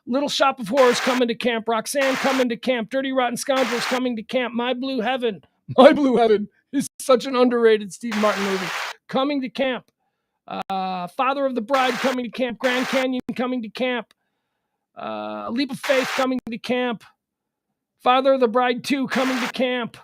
Little Shop of Horrors coming to camp. Roxanne coming to camp. Dirty Rotten Scoundrels coming to camp. My Blue Heaven is such an underrated Steve Martin movie. Coming to camp. Father of the Bride coming to camp. Grand Canyon coming to camp. Leap of Faith coming to camp. Father of the Bride 2 coming to camp.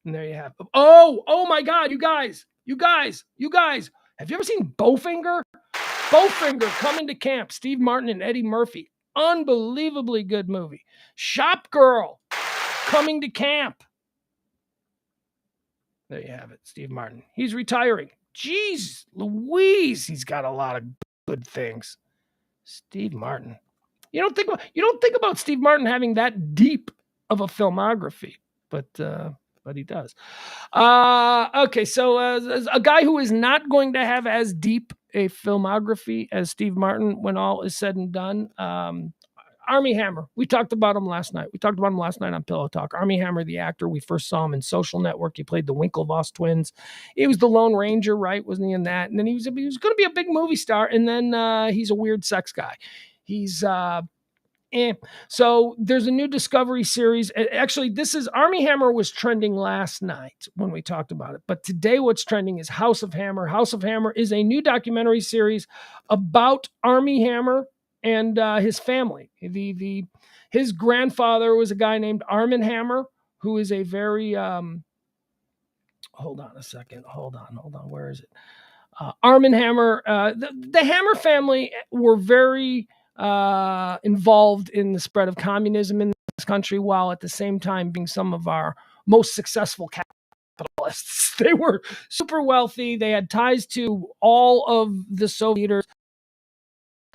And there you have it. Oh my God, you guys. Have you ever seen Bowfinger? Bowfinger coming to camp. Steve Martin and Eddie Murphy. Unbelievably good movie. Shop Girl coming to camp. There you have it, Steve Martin. He's retiring. Jeez Louise, he's got a lot of good things. Steve Martin. You don't think about Steve Martin having that deep of a filmography, but he does. Okay, so a guy who is not going to have as deep a filmography as Steve Martin when all is said and done. Armie Hammer. We talked about him last night. On Pillow Talk. Armie Hammer, the actor. We first saw him in Social Network. He played the Winklevoss twins. He was the Lone Ranger, right? Wasn't he in that? And then he was going to be a big movie star. And then he's a weird sex guy. He's So there's a new Discovery series. Actually, Armie Hammer was trending last night when we talked about it. But today what's trending is House of Hammer. House of Hammer is a new documentary series about Armie Hammer and his family. His grandfather was a guy named Armand Hammer, who is a very hold on a second. Hold on. Where is it? Arm & Hammer, the Hammer family were very involved in the spread of communism in this country, while at the same time being some of our most successful capitalists. They were super wealthy. They had ties to all of the Soviet leaders.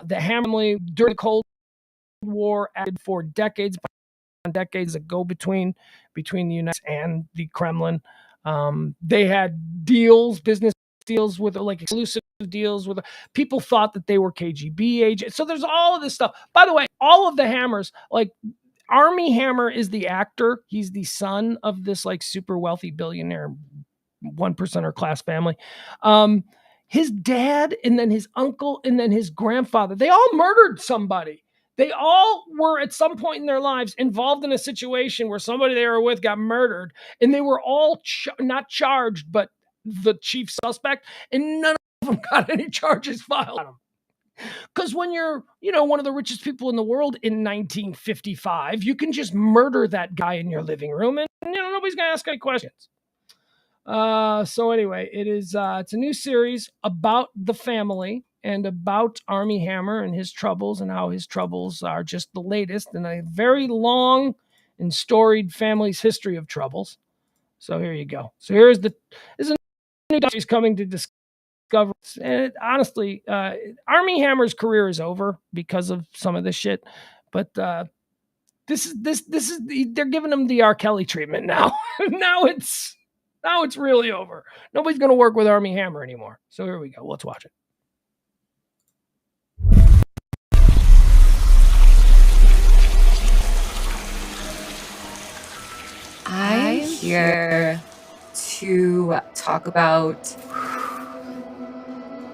The Hammer family during the Cold War acted for decades ago between the United States and the Kremlin. They had business deals with, like, exclusive deals with people thought that they were KGB agents. So there's all of this stuff. By the way, all of the Hammers, like Armie Hammer is the actor. He's the son of this like super wealthy billionaire 1%er class family. His dad and then his uncle and then his grandfather, they all murdered somebody. They all were at some point in their lives involved in a situation where somebody they were with got murdered, and they were all not charged, but the chief suspect, and none of them got any charges filed on them. Because when you're, one of the richest people in the world in 1955, you can just murder that guy in your living room, and nobody's gonna ask any questions. So anyway, it's a new series about the family and about Armie Hammer and his troubles, and how his troubles are just the latest in a very long and storied family's history of troubles. So here you go. So here's a new series coming to discover. And honestly, Armie Hammer's career is over because of some of this shit. But this is they're giving him the R. Kelly treatment now. Now it's really over. Nobody's going to work with Armie Hammer anymore. So here we go. Let's watch it. I'm here to talk about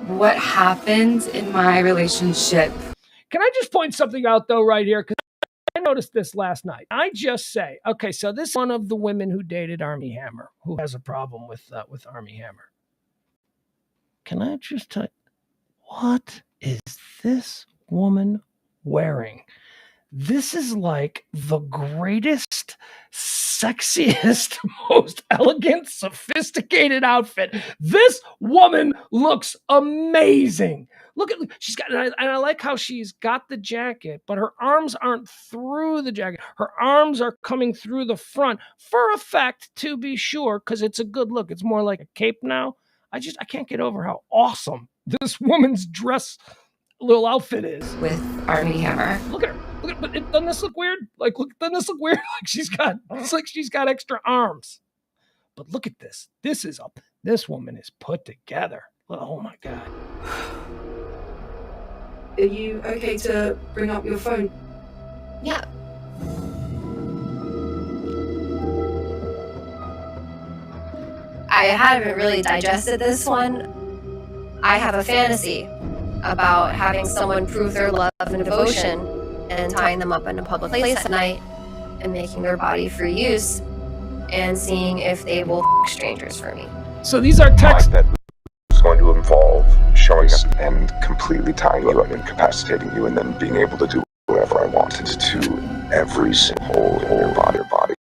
what happened in my relationship. Can I just point something out, though, right here? Because I noticed this last night. I just say, okay, so this is one of the women who dated Armie Hammer, who has a problem with Armie Hammer. Can I just tell you, what is this woman wearing? This is like the greatest, sexiest, most elegant, sophisticated outfit. This woman looks amazing. Look at, she's got, and I like how she's got the jacket, but her arms aren't through the jacket. Her arms are coming through the front for effect, to be sure, because it's a good look. It's more like a cape now. I can't get over how awesome this woman's dress little outfit is. With Armie Hammer. Look at her. But doesn't this look weird? Doesn't this look weird? It's like she's got extra arms. But look at this. This woman is put together. Oh my God. Are you okay to bring up your phone? Yeah. I haven't really digested this one. I have a fantasy about having someone prove their love and devotion and tying them up in a public place at night and making their body for use and seeing if they will strangers for me. So these are texts. That was going to involve showing up and completely tying you up and incapacitating you, and then being able to do whatever I wanted to every single hole in your body.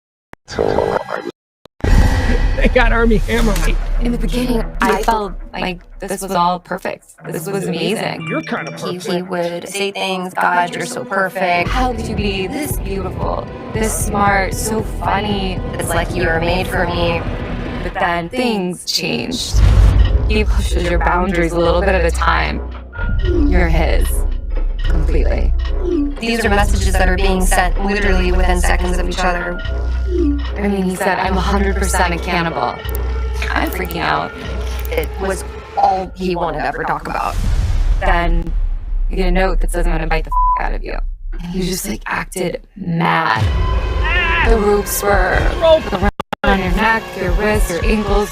So I was. They got Armie Hammer. In the beginning, I felt like this was all perfect. This was amazing. You're kind of perfect. He would say things, God, you're so perfect. How could you be this beautiful, this smart, so funny? It's like you were made for me. But then things changed. He pushes your boundaries a little bit at a time. You're his. Completely. These are messages that are being sent literally within seconds of each other. I mean, he said, I'm 100% a cannibal. I'm freaking out. It was all he wanted to ever talk about. Then you get a note that says, I'm gonna bite the out of you. And he just like acted mad. The ropes were around your neck, your wrists, your ankles,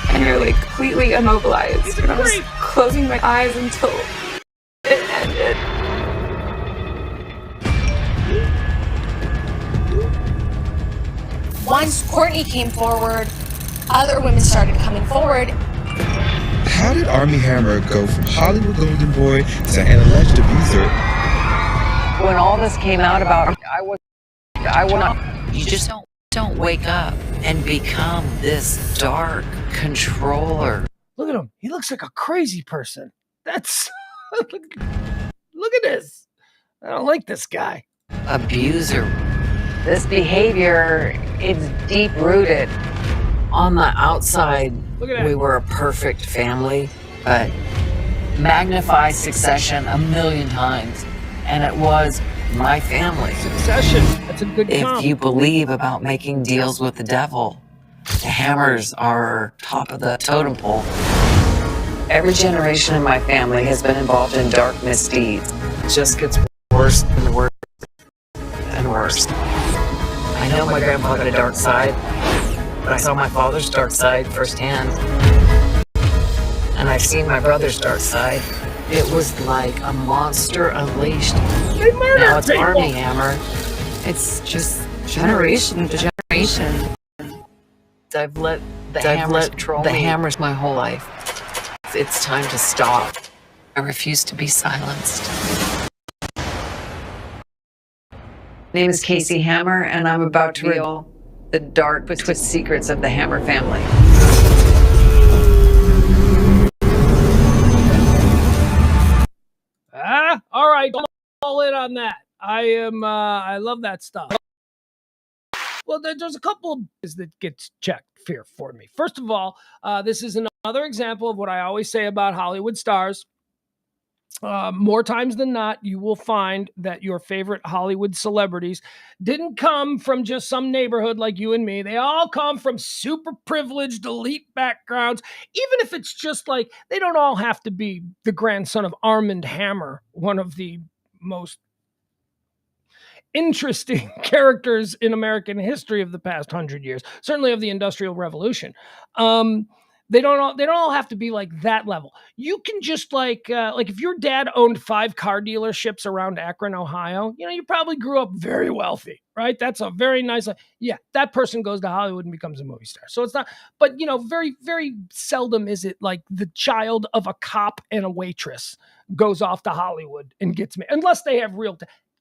and you're like completely immobilized. And I was closing my eyes until it ended. Once Courtney came forward, other women started coming forward. How did Armie Hammer go from Hollywood golden boy to an alleged abuser? When all this came out about him, I will not. You just don't wake up and become this dark controller. Look at him. He looks like a crazy person. That's look at this. I don't like this guy. Abuser. This behavior is deep rooted. On the outside, Look at that. we were a perfect family, but magnify Succession a million times, and it was my family. Succession. That's a good If comp. you believe about making deals with the devil, the Hammers are top of the totem pole. Every generation in my family has been involved in dark misdeeds. It just gets worse and worse and worse. I know my grandfather had a dark side, but I saw my father's dark side firsthand. And I've seen my brother's dark side. It was like a monster unleashed. They murdered Now it's people. Army Hammer. It's just generation to generation. I've let the hammers my whole life. It's time to stop. I refuse to be silenced. My name is Casey Hammer, and I'm about to reveal the dark, twisted secrets of the Hammer family. All right, all in on that. I love that stuff. Well, there's a couple of things that gets checked here for me. First of all, this is another example of what I always say about Hollywood stars. More times than not, you will find that your favorite Hollywood celebrities didn't come from just some neighborhood like you and me. They all come from super privileged, elite backgrounds. Even if it's just like, they don't all have to be the grandson of Armand Hammer, one of the most interesting characters in American history of the past 100 years, certainly of the Industrial Revolution. They don't all have to be like that level. You can just like if your dad owned 5 car dealerships around Akron, Ohio, you probably grew up very wealthy, right? That's a very nice, that person goes to Hollywood and becomes a movie star. So it's not, but very, very seldom is it like the child of a cop and a waitress goes off to Hollywood and gets me, unless they have real,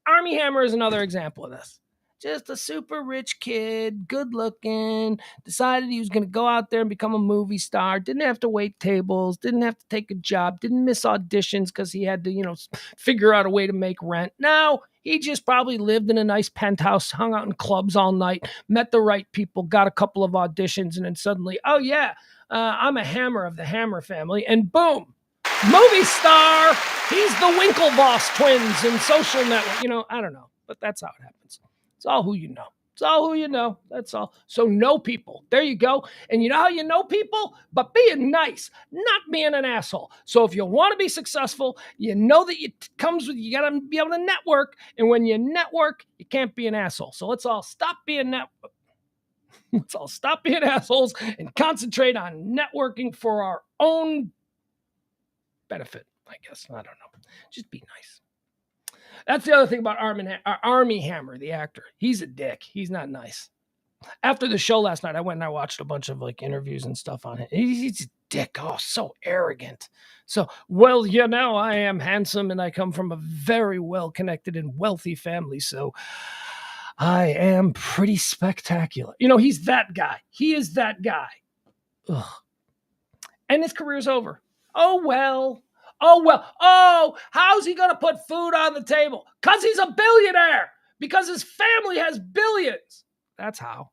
Armie Hammer is another example of this. Just a super rich kid, good looking, decided he was going to go out there and become a movie star, didn't have to wait tables, didn't have to take a job, didn't miss auditions because he had to, figure out a way to make rent. Now, he just probably lived in a nice penthouse, hung out in clubs all night, met the right people, got a couple of auditions, and then suddenly, I'm a Hammer of the Hammer family, and boom, movie star. He's the Winklevoss twins in Social Network. I don't know, but that's how it happens. It's all who you know. It's all who you know. That's all. So know people. There you go. And you know how you know people? But being nice, not being an asshole. So if you want to be successful, you know that it comes with, you got to be able to network. And when you network, you can't be an asshole. So let's all stop being Let's all stop being assholes and concentrate on networking for our own benefit, I guess. I don't know. Just be nice. That's the other thing about Armie Hammer, the actor. He's a dick. He's not nice. After the show last night, I went and I watched a bunch of interviews and stuff on him. He's a dick. Oh, so arrogant. So, I am handsome and I come from a very well-connected and wealthy family. So I am pretty spectacular. He's that guy. He is that guy. Ugh. And his career's over. Oh, well. Oh, how's he going to put food on the table? Because he's a billionaire. Because his family has billions. That's how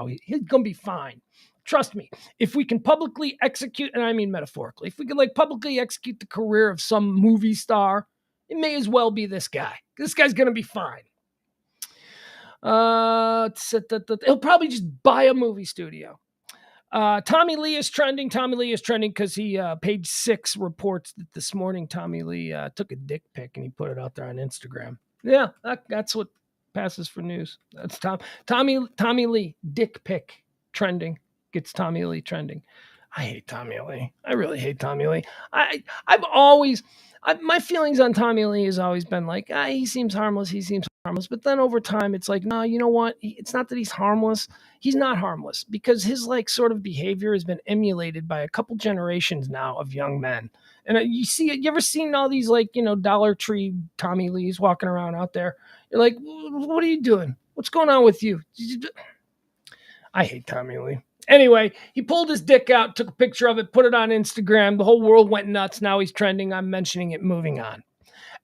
he's going to be fine. Trust me. If we can publicly execute, and I mean metaphorically, if we can publicly execute the career of some movie star, it may as well be this guy. This guy's going to be fine. He'll probably just buy a movie studio. Tommy Lee is trending. Tommy Lee is trending because Page 6 reports that this morning Tommy Lee took a dick pic and he put it out there on Instagram. Yeah, that's what passes for news. That's Tommy Lee, dick pic trending. Gets Tommy Lee trending. I hate Tommy Lee. I really hate Tommy Lee. My feelings on Tommy Lee has always been he seems harmless. But then over time, it's no, you know what? It's not that he's harmless. He's not harmless because his sort of behavior has been emulated by a couple generations now of young men. And you ever seen all these Dollar Tree Tommy Lees walking around out there? You're like, what are you doing? What's going on with you? I hate Tommy Lee. Anyway, he pulled his dick out, took a picture of it, put it on Instagram. The whole world went nuts. Now he's trending. I'm mentioning it. Moving on.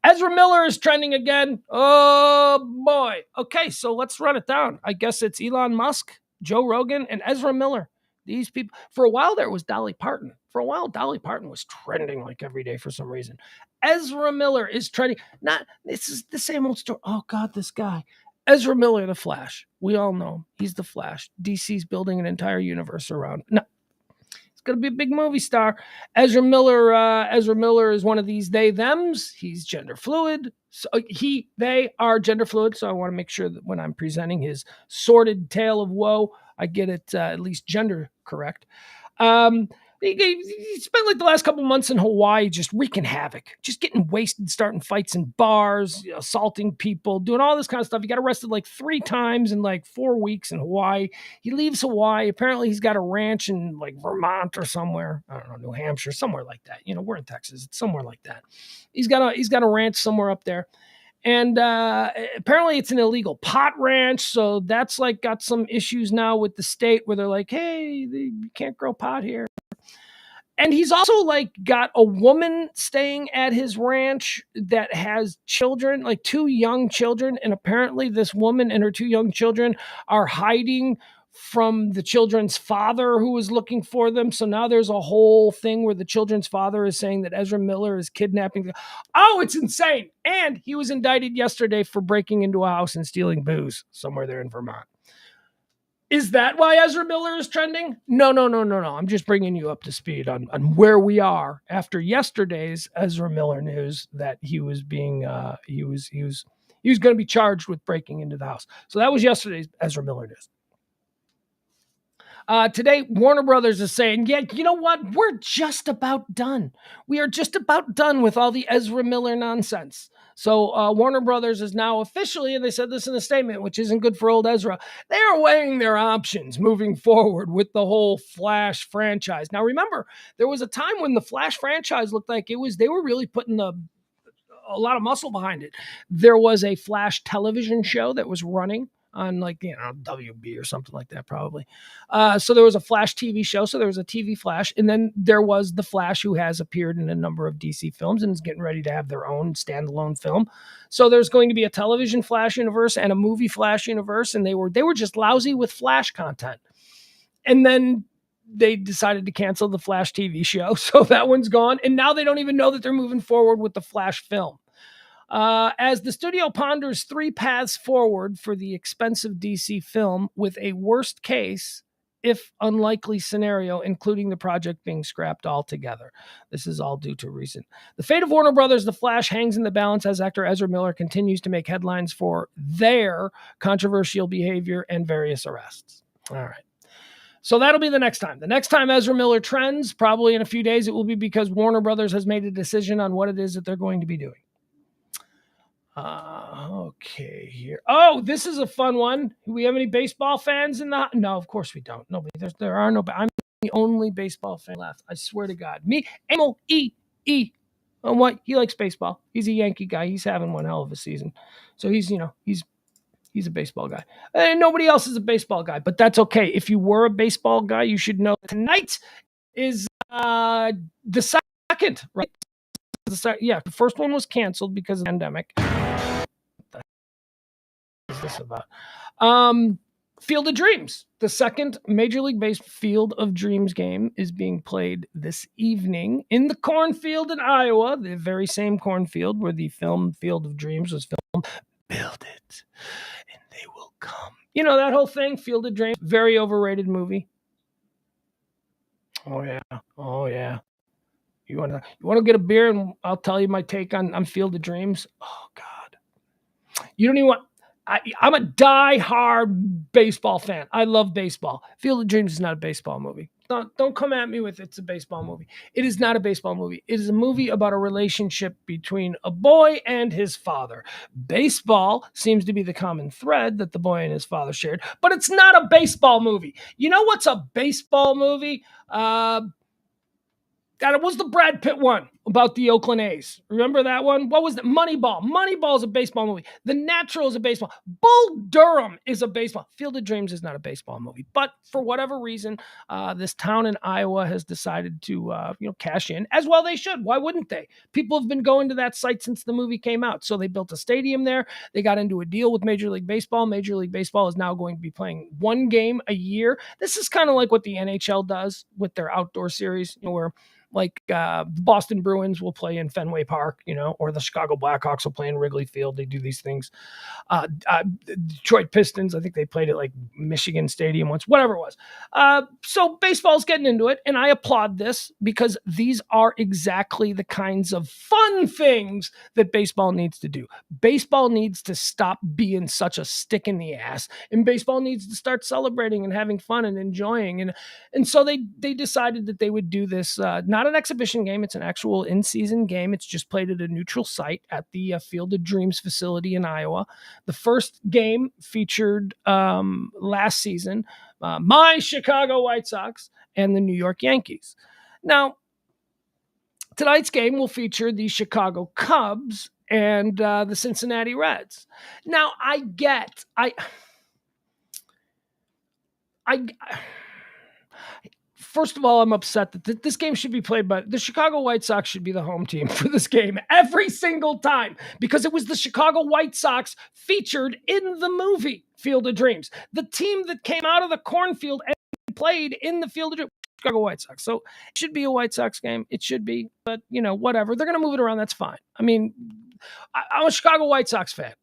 Ezra Miller is trending again. Oh, boy. Okay, so let's run it down. I guess it's Elon Musk, Joe Rogan, and Ezra Miller. These people. For a while there, it was Dolly Parton. For a while, Dolly Parton was trending like every day for some reason. Ezra Miller is trending. This is the same old story. Oh, God, this guy. Ezra Miller, the Flash. We all know him. He's the Flash. DC's building an entire universe around. No, it's going to be a big movie star. Ezra Miller is one of these they thems. He's gender fluid. So they are gender fluid. So I want to make sure that when I'm presenting his sordid tale of woe, I get it at least gender correct. He spent like the last couple months in Hawaii just wreaking havoc, just getting wasted, starting fights in bars, assaulting people, doing all this kind of stuff. He got arrested like 3 times in like 4 weeks in Hawaii. He leaves Hawaii. Apparently he's got a ranch in like Vermont or somewhere. I don't know, New Hampshire, somewhere like that. We're in Texas. It's somewhere like that. He's got a ranch somewhere up there. And apparently it's an illegal pot ranch. So that's like got some issues now with the state where they're like, hey, you can't grow pot here. And he's also like got a woman staying at his ranch that has children, like 2 young children. And apparently this woman and her 2 young children are hiding from the children's father who is looking for them. So now there's a whole thing where the children's father is saying that Ezra Miller is kidnapping them. Oh, it's insane. And he was indicted yesterday for breaking into a house and stealing booze somewhere there in Vermont. Is that why Ezra Miller is trending? No. I'm just bringing you up to speed on where we are after yesterday's Ezra Miller news that he was being he was going to be charged with breaking into the house. So that was yesterday's Ezra Miller news. Today, Warner Brothers is saying, yeah, you know what? We're just about done. We are just about done with all the Ezra Miller nonsense. So Warner Brothers is now officially, and they said this in a statement, which isn't good for old Ezra, they are weighing their options moving forward with the whole Flash franchise. Now, remember, there was a time when the Flash franchise looked like they were really putting a lot of muscle behind it. There was a Flash television show that was running on WB or something like that, probably. So there was a Flash TV show. So there was a TV Flash. And then there was the Flash who has appeared in a number of DC films and is getting ready to have their own standalone film. So there's going to be a television Flash universe and a movie Flash universe. And they were just lousy with Flash content. And then they decided to cancel the Flash TV show. So that one's gone. And now they don't even know that they're moving forward with the Flash film. As the studio ponders 3 paths forward for the expensive DC film with a worst case, if unlikely scenario, including the project being scrapped altogether. This is all due to recent. The fate of Warner Brothers' The Flash hangs in the balance as actor Ezra Miller continues to make headlines for their controversial behavior and various arrests. All right. So that'll be the next time. The next time Ezra Miller trends, probably in a few days, it will be because Warner Brothers has made a decision on what it is that they're going to be doing. Okay, here. Oh, this is a fun one. Do we have any baseball fans in the... No, of course we don't. Nobody. There are no... I'm the only baseball fan left. I swear to God. Me, Emil E. Oh, what? He likes baseball. He's a Yankee guy. He's having one hell of a season. So he's a baseball guy. And nobody else is a baseball guy, but that's okay. If you were a baseball guy, you should know tonight is the second, right? The first one was canceled because of the pandemic. What is this about? Field of Dreams. The second Major League Baseball Field of Dreams game is being played this evening in the cornfield in Iowa, the very same cornfield where the film Field of Dreams was filmed. Build it, and they will come. You know that whole thing, Field of Dreams, very overrated movie. Oh yeah. You want to get a beer and I'll tell you my take on Field of Dreams? Oh, God. You don't even want... I'm a die-hard baseball fan. I love baseball. Field of Dreams is not a baseball movie. Don't come at me with it's a baseball movie. It is not a baseball movie. It is a movie about a relationship between a boy and his father. Baseball seems to be the common thread that the boy and his father shared, but it's not a baseball movie. You know what's a baseball movie? That was the Brad Pitt one about the Oakland A's. Remember that one? What was it? Moneyball. Moneyball is a baseball movie. The Natural is a baseball. Bull Durham is a baseball. Field of Dreams is not a baseball movie. But for whatever reason, this town in Iowa has decided to cash in, as well they should. Why wouldn't they? People have been going to that site since the movie came out. So they built a stadium there. They got into a deal with Major League Baseball. Major League Baseball is now going to be playing one game a year. This is kind of like what the NHL does with their outdoor series, where like the Boston Bruins will play in Fenway Park, or the Chicago Blackhawks will play in Wrigley Field. They do these things. Detroit Pistons, I think they played at like Michigan Stadium once, whatever it was. So baseball's getting into it, and I applaud this because these are exactly the kinds of fun things that baseball needs to do. Baseball needs to stop being such a stick in the ass, and baseball needs to start celebrating and having fun and enjoying. And so they decided that they would do this, not an exhibition game. It's an actual in-season game. It's just played at a neutral site at the Field of Dreams facility in Iowa. The first game featured last season my Chicago White Sox and the New York Yankees. Now, tonight's game will feature the Chicago Cubs and the Cincinnati Reds. Now, first of all, I'm upset that this game should be played by the Chicago White Sox should be the home team for this game every single time, because it was the Chicago White Sox featured in the movie Field of Dreams. The team that came out of the cornfield and played in the Field of Dreams, Chicago White Sox. So it should be a White Sox game. It should be, but whatever. They're going to move it around. That's fine. I mean, I'm a Chicago White Sox fan.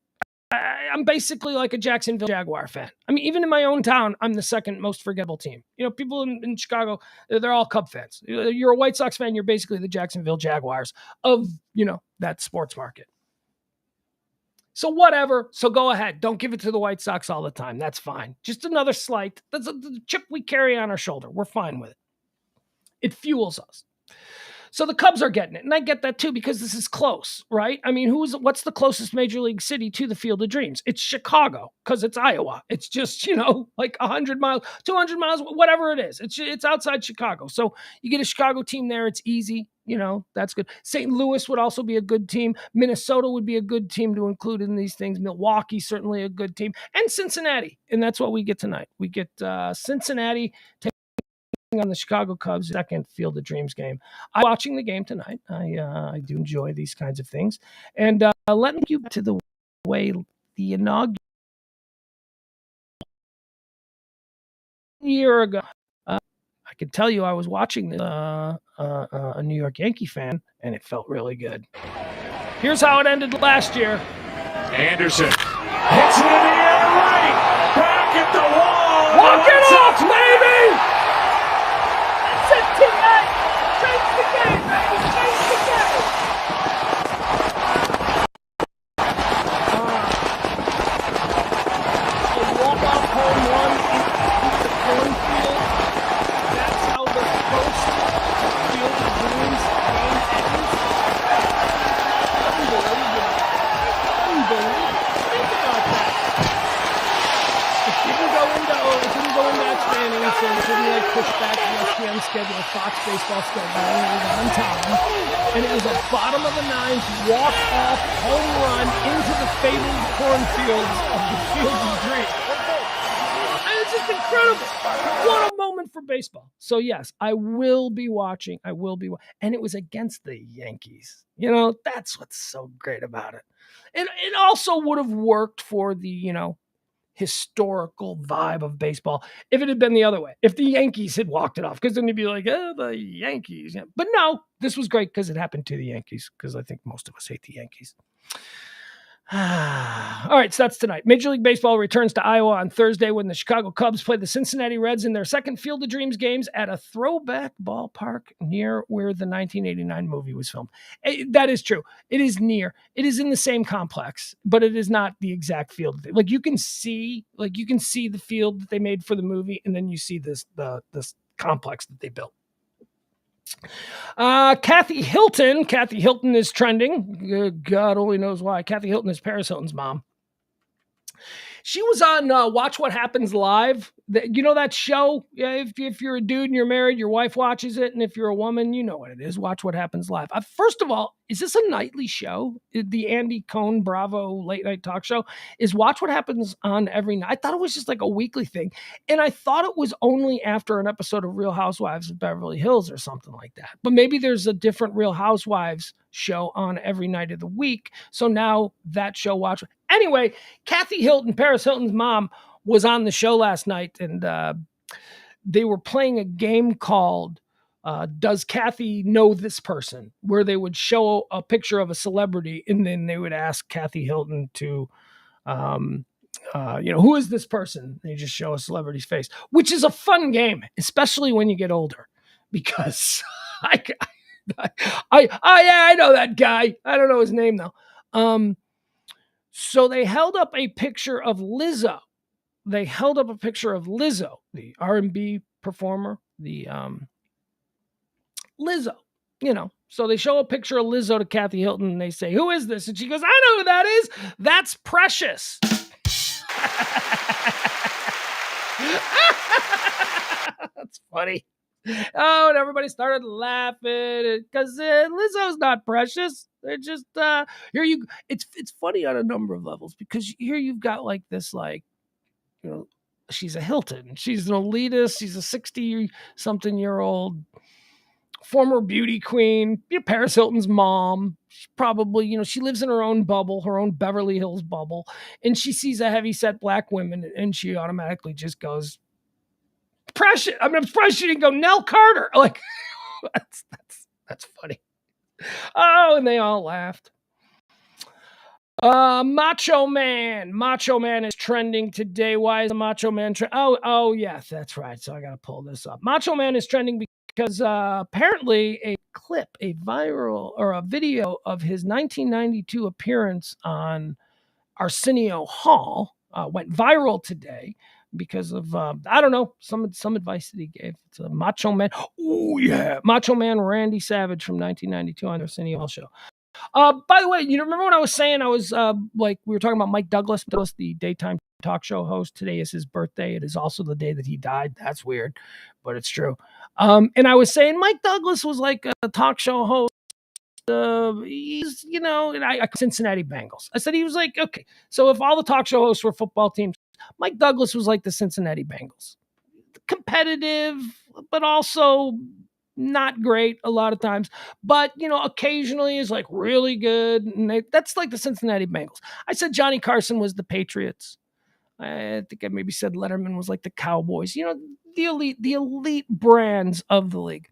I'm basically like a Jacksonville Jaguar fan. I mean, even in my own town, I'm the second most forgettable team. People in Chicago, they're all Cub fans. You're a White Sox fan, you're basically the Jacksonville Jaguars of, that sports market. So whatever. So go ahead. Don't give it to the White Sox all the time. That's fine. Just another slight. That's the chip we carry on our shoulder. We're fine with it. It fuels us. So the Cubs are getting it, and I get that too because this is close, right? I mean, what's the closest major league city to the Field of Dreams? It's Chicago because it's Iowa. It's just, like 100 miles, 200 miles, whatever it is. It's outside Chicago. So you get a Chicago team there. It's easy. That's good. St. Louis would also be a good team. Minnesota would be a good team to include in these things. Milwaukee, certainly a good team. And Cincinnati. And that's what we get tonight. We get Cincinnati on the Chicago Cubs second Field of Dreams game. I'm watching the game tonight. I do enjoy these kinds of things. And let me get you to the way the inaugural year ago. I can tell you I was watching this, a New York Yankee fan, and it felt really good. Here's how it ended last year. Anderson hits it in the air right. Back at the wall. Walk it off, baby! Tonight, change the game, baby! Change the game! A walk-off home run into the cornfield. That's how the first Field of Dreams game ends. Unbelievable. Think about that. It didn't go into outstanding, so it didn't push back the ESPN schedule, Fox baseball schedule. It was on time, and it was a bottom of the ninth walk-off home run into the fabled cornfields of the Field of Dreams. And it's just incredible. What a moment for baseball. So yes, I will be watching. And it was against the Yankees. That's what's so great about it. And it also would have worked for the, historical vibe of baseball if it had been the other way, if the Yankees had walked it off, because then you'd be like, the Yankees. Yeah. But no, this was great because it happened to the Yankees, because I think most of us hate the Yankees. All right, so that's tonight. Major League Baseball returns to Iowa on Thursday when the Chicago Cubs play the Cincinnati Reds in their second Field of Dreams games at a throwback ballpark near where the 1989 movie was filmed. That is true. It is near. It is in the same complex, but it is not the exact field. Like you can see the field that they made for the movie, and then you see this complex that they built. Kathy Hilton is trending. God only knows why. Kathy Hilton is Paris Hilton's mom. She was on Watch What Happens Live. You know that show? Yeah, if you're a dude and you're married, your wife watches it. And if you're a woman, you know what it is. Watch What Happens Live. First of all, is this a nightly show? The Andy Cohen Bravo late night talk show is Watch What Happens on every night. I thought it was just like a weekly thing. And I thought it was only after an episode of Real Housewives of Beverly Hills or something like that. But maybe there's a different Real Housewives show on every night of the week. So now that show, watch. Anyway, Kathy Hilton, Paris Hilton's mom, was on the show last night, and they were playing a game called Does Kathy Know This Person? Where they would show a picture of a celebrity, and then they would ask Kathy Hilton to, who is this person? They just show a celebrity's face, which is a fun game, especially when you get older, because I know that guy. I don't know his name though. So they held up a picture of Lizzo. The R&B performer, the Lizzo, So they show a picture of Lizzo to Kathy Hilton and they say, "Who is this?" And she goes, "I know who that is. That's Precious." That's funny. Oh, and everybody started laughing because Lizzo's not Precious. They're just It's funny on a number of levels because here you've got like this she's a Hilton. She's an elitist. She's a 60-something-year-old former beauty queen. Paris Hilton's mom. She probably, she lives in her own bubble, her own Beverly Hills bubble, and she sees a heavy-set black woman, and she automatically just goes, Precious. I'm surprised she didn't go Nell Carter. Like, that's funny. Oh, and they all laughed. Macho Man is trending today. Why is the Macho Man Oh, yes, that's right. So I got to pull this up. Macho Man is trending because apparently a video of his 1992 appearance on Arsenio Hall went viral today because of I don't know, some advice that he gave. It's a Macho Man. Oh yeah, Macho Man Randy Savage from 1992 on the Arsenio Hall show. By the way, remember when I was saying I was we were talking about Mike Douglas, the daytime talk show host. Today is his birthday. It is also the day that he died. That's weird, but it's true. And I was saying Mike Douglas was like a talk show host. He's, Cincinnati Bengals. I said he was like, okay, so if all the talk show hosts were football teams, Mike Douglas was like the Cincinnati Bengals. Competitive, but also not great a lot of times, but occasionally is like really good, and that's like the Cincinnati Bengals. I said Johnny Carson was the Patriots. I think I maybe said Letterman was like the Cowboys. The elite brands of the league.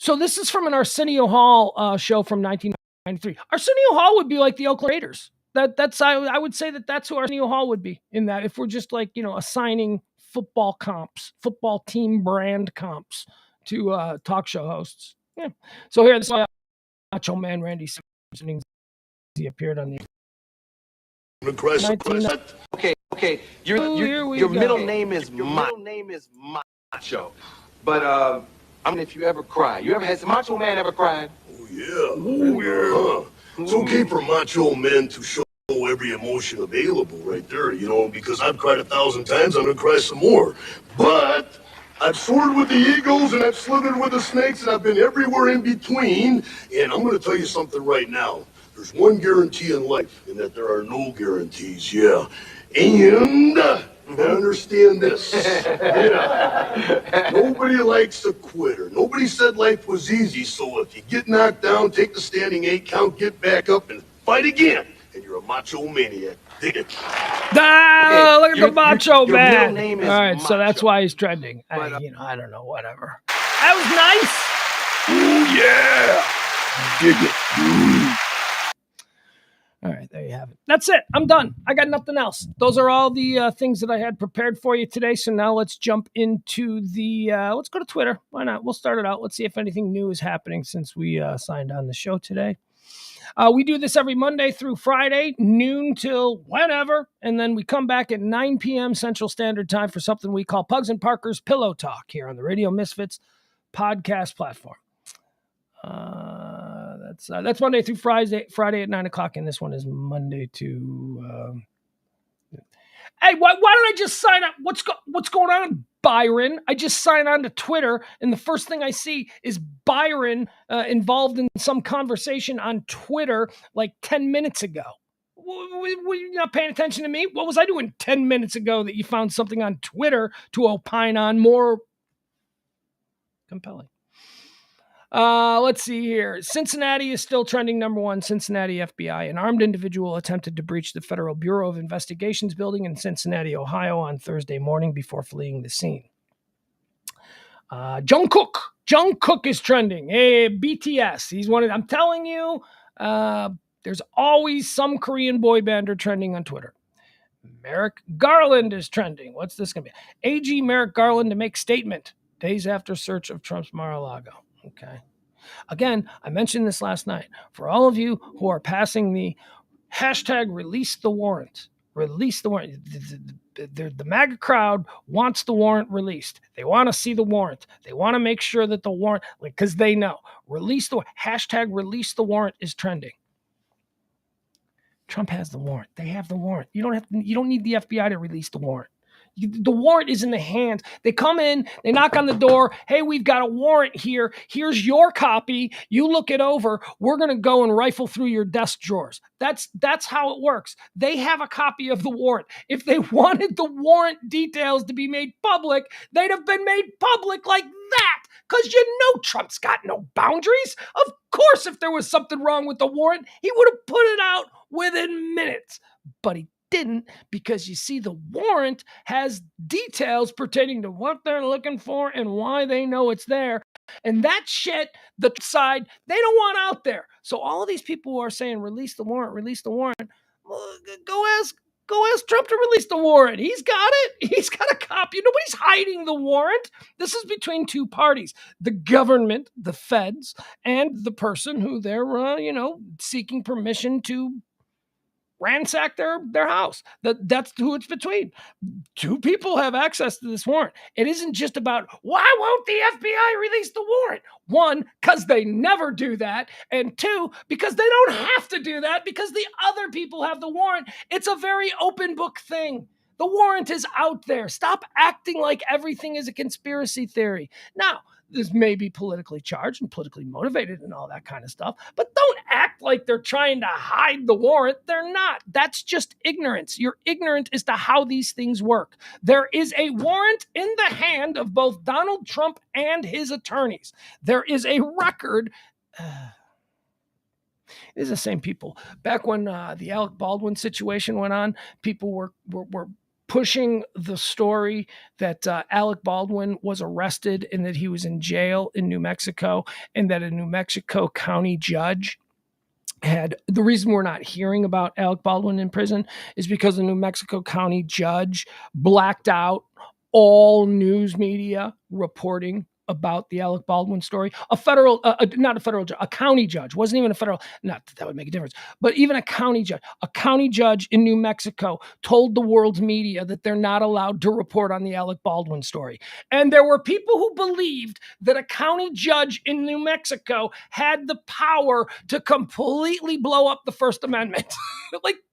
So this is from an Arsenio Hall show from 1993. Arsenio Hall would be like the Oakland Raiders. I would say that's who Arsenio Hall would be in that, if we're just like assigning football team brand comps to talk show hosts. Yeah. So here, this is Macho Man Randy Savage. He appeared on the. Okay. Your middle name is Macho, but if you ever cry, has Macho Man ever cried? Oh yeah. It's okay for Macho Men to show every emotion available right there, because I've cried 1,000 times, I'm gonna cry some more. But I've soared with the eagles and I've slithered with the snakes and I've been everywhere in between. And I'm gonna tell you something right now. There's one guarantee in life, and that there are no guarantees, yeah. And understand this. Yeah. Nobody likes a quitter. Nobody said life was easy, so if you get knocked down, take the standing 8 count, get back up, and fight again. And you're a macho maniac. Dig it. Look at the Macho Man. Your middle name is all right, Macho. So that's why he's trending. But, I don't know, whatever. That was nice. Oh, yeah. Dig it. All right, there you have it. That's it. I'm done. I got nothing else. Those are all the things that I had prepared for you today. So now let's jump into let's go to Twitter. Why not? We'll start it out. Let's see if anything new is happening since we signed on the show today. We do this every Monday through Friday, noon till whenever. And then we come back at 9 p.m. Central Standard Time for something we call Pugs and Parker's Pillow Talk here on the Radio Misfits podcast platform. That's Monday through Friday at 9:00, and this one is Monday to. Hey, why don't I just sign up? What's going on, Byron? I just sign on to Twitter, and the first thing I see is Byron involved in some conversation on Twitter like 10 minutes ago. Were you not paying attention to me? What was I doing 10 minutes ago that you found something on Twitter to opine on more compelling? Let's see here. Cincinnati is still trending number one. Cincinnati FBI. An armed individual attempted to breach the Federal Bureau of Investigations building in Cincinnati, Ohio on Thursday morning before fleeing the scene. Jungkook is trending. Hey, BTS. He's one of, I'm telling you, there's always some Korean boy bander trending on Twitter. Merrick Garland is trending. What's this going to be? AG Merrick Garland to make statement days after search of Trump's Mar-a-Lago. Okay. Again, I mentioned this last night. For all of you who are passing the hashtag release the warrant, the MAGA crowd wants the warrant released. They want to see the warrant. They want to make sure that the warrant, because they know, hashtag release the warrant is trending. Trump has the warrant. They have the warrant. You don't need the FBI to release the warrant. The warrant is in the hands. They come in, they knock on the door. Hey, we've got a warrant here. Here's your copy. You look it over. We're going to go and rifle through your desk drawers. That's how it works. They have a copy of the warrant. If they wanted the warrant details to be made public, they'd have been made public like that. Because you know Trump's got no boundaries. Of course, if there was something wrong with the warrant, he would have put it out within minutes. But he didn't, because you see, the warrant has details pertaining to what they're looking for and why they know it's there. And that shit, the side, they don't want out there. So all of these people who are saying, release the warrant, well, go ask Trump to release the warrant. He's got it. He's got a copy. Nobody's hiding the warrant. This is between two parties, the government, the feds, and the person who they're, seeking permission to ransack their house. That's who it's between. Two people have access to this warrant. It isn't just about, why won't the FBI release the warrant? One, because they never do that. And two, because they don't have to do that because the other people have the warrant. It's a very open book thing. The warrant is out there. Stop acting like everything is a conspiracy theory. Now, this may be politically charged and politically motivated and all that kind of stuff, but don't act like they're trying to hide the warrant. They're not. That's just ignorance. You're ignorant as to how these things work. There is a warrant in the hand of both Donald Trump and his attorneys. There is a record. It's the same people. Back when the Alec Baldwin situation went on, people were pushing the story that Alec Baldwin was arrested and that he was in jail in New Mexico, and that a New Mexico county judge had, the reason we're not hearing about Alec Baldwin in prison is because the New Mexico county judge blacked out all news media reporting about the Alec Baldwin story. A county judge, wasn't even a federal, not that would make a difference, but even a county judge in New Mexico told the world's media that they're not allowed to report on the Alec Baldwin story. And there were people who believed that a county judge in New Mexico had the power to completely blow up the First Amendment.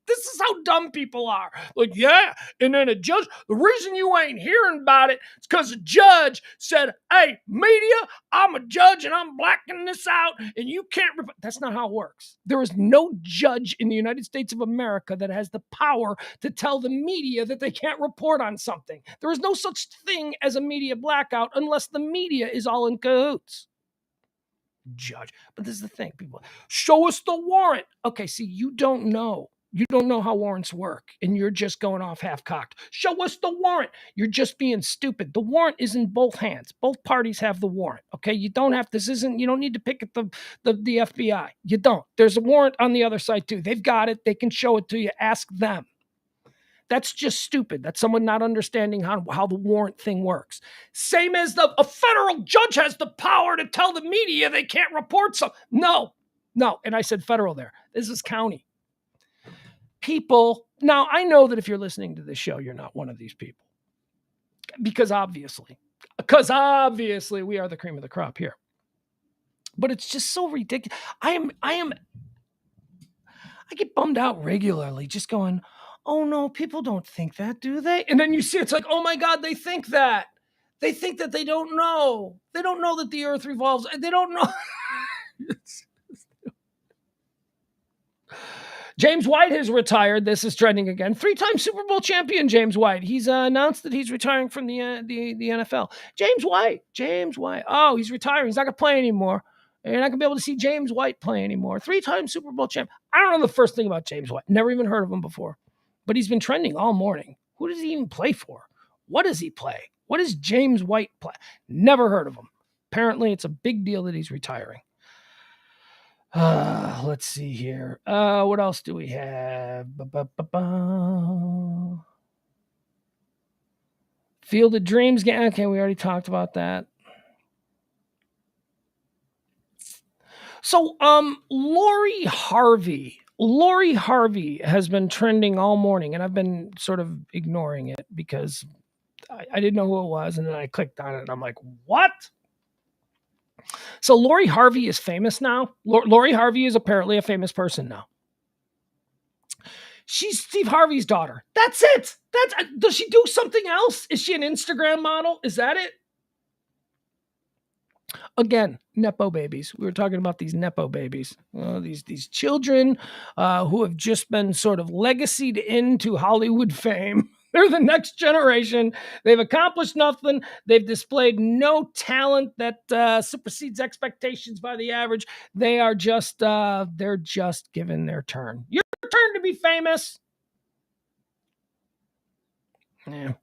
This is how dumb people are. Yeah. And then a judge, the reason you ain't hearing about it is because a judge said, hey, media, I'm a judge and I'm blacking this out and you can't. That's not how it works. There is no judge in the United States of America that has the power to tell the media that they can't report on something. There is no such thing as a media blackout unless the media is all in cahoots. Judge. But this is the thing, people. Show us the warrant. Okay, see, you don't know. You don't know how warrants work, and you're just going off half-cocked. Show us the warrant. You're just being stupid. The warrant is in both hands. Both parties have the warrant, okay? You don't need to pick at the FBI. You don't. There's a warrant on the other side, too. They've got it. They can show it to you. Ask them. That's just stupid. That's someone not understanding how the warrant thing works. Same as a federal judge has the power to tell the media they can't report something. No, and I said federal there. This is county. People, now I know that if you're listening to this show, you're not one of these people. Because obviously we are the cream of the crop here. But it's just so ridiculous. I get bummed out regularly just going, oh no, people don't think that, do they? And then you see it's like, oh my God, they think that. They think that they don't know. They don't know that the earth revolves. They don't know. James White has retired. This is trending again. 3-time Super Bowl champion James White. He's announced that he's retiring from the NFL. James White. Oh, he's retiring. He's not going to play anymore. You're not going to be able to see James White play anymore. 3-time Super Bowl champ. I don't know the first thing about James White. Never even heard of him before. But he's been trending all morning. Who does he even play for? What does he play? What does James White play? Never heard of him. Apparently, it's a big deal that he's retiring. Let's see here. What else do we have? Field of Dreams game. Okay, we already talked about that. So, Lori Harvey has been trending all morning, and I've been sort of ignoring it because I didn't know who it was, and then I clicked on it, and I'm like, what? So Lori Harvey is famous now. Lori Harvey is apparently a famous person now. She's Steve Harvey's daughter. That's it. Does she do something else? Is she an Instagram model? Is that it? Again, Nepo babies. We were talking about these Nepo babies. These children who have just been sort of legacied into Hollywood fame. They're the next generation. They've accomplished nothing. They've displayed no talent that supersedes expectations by the average. They are just, they're just given their turn. Your turn to be famous. Yeah.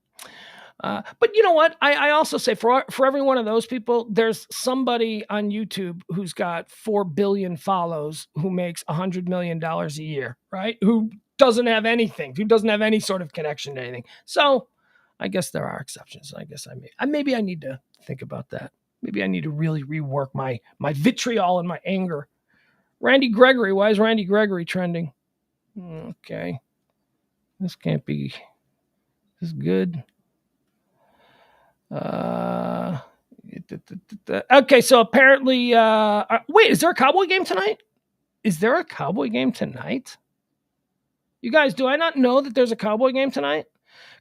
But you know what? I also say for every one of those people, there's somebody on YouTube who's got 4 billion follows who makes $100 million a year, right? Who doesn't have anything, who doesn't have any sort of connection to anything. So I guess there are exceptions. I guess maybe I need to think about that. Maybe I need to really rework my vitriol and my anger. Randy Gregory. Why is Randy Gregory trending? Okay. This can't be this good. Okay, so apparently, wait, is there a Cowboy game tonight? Is there a Cowboy game tonight? You guys, do I not know that there's a Cowboy game tonight?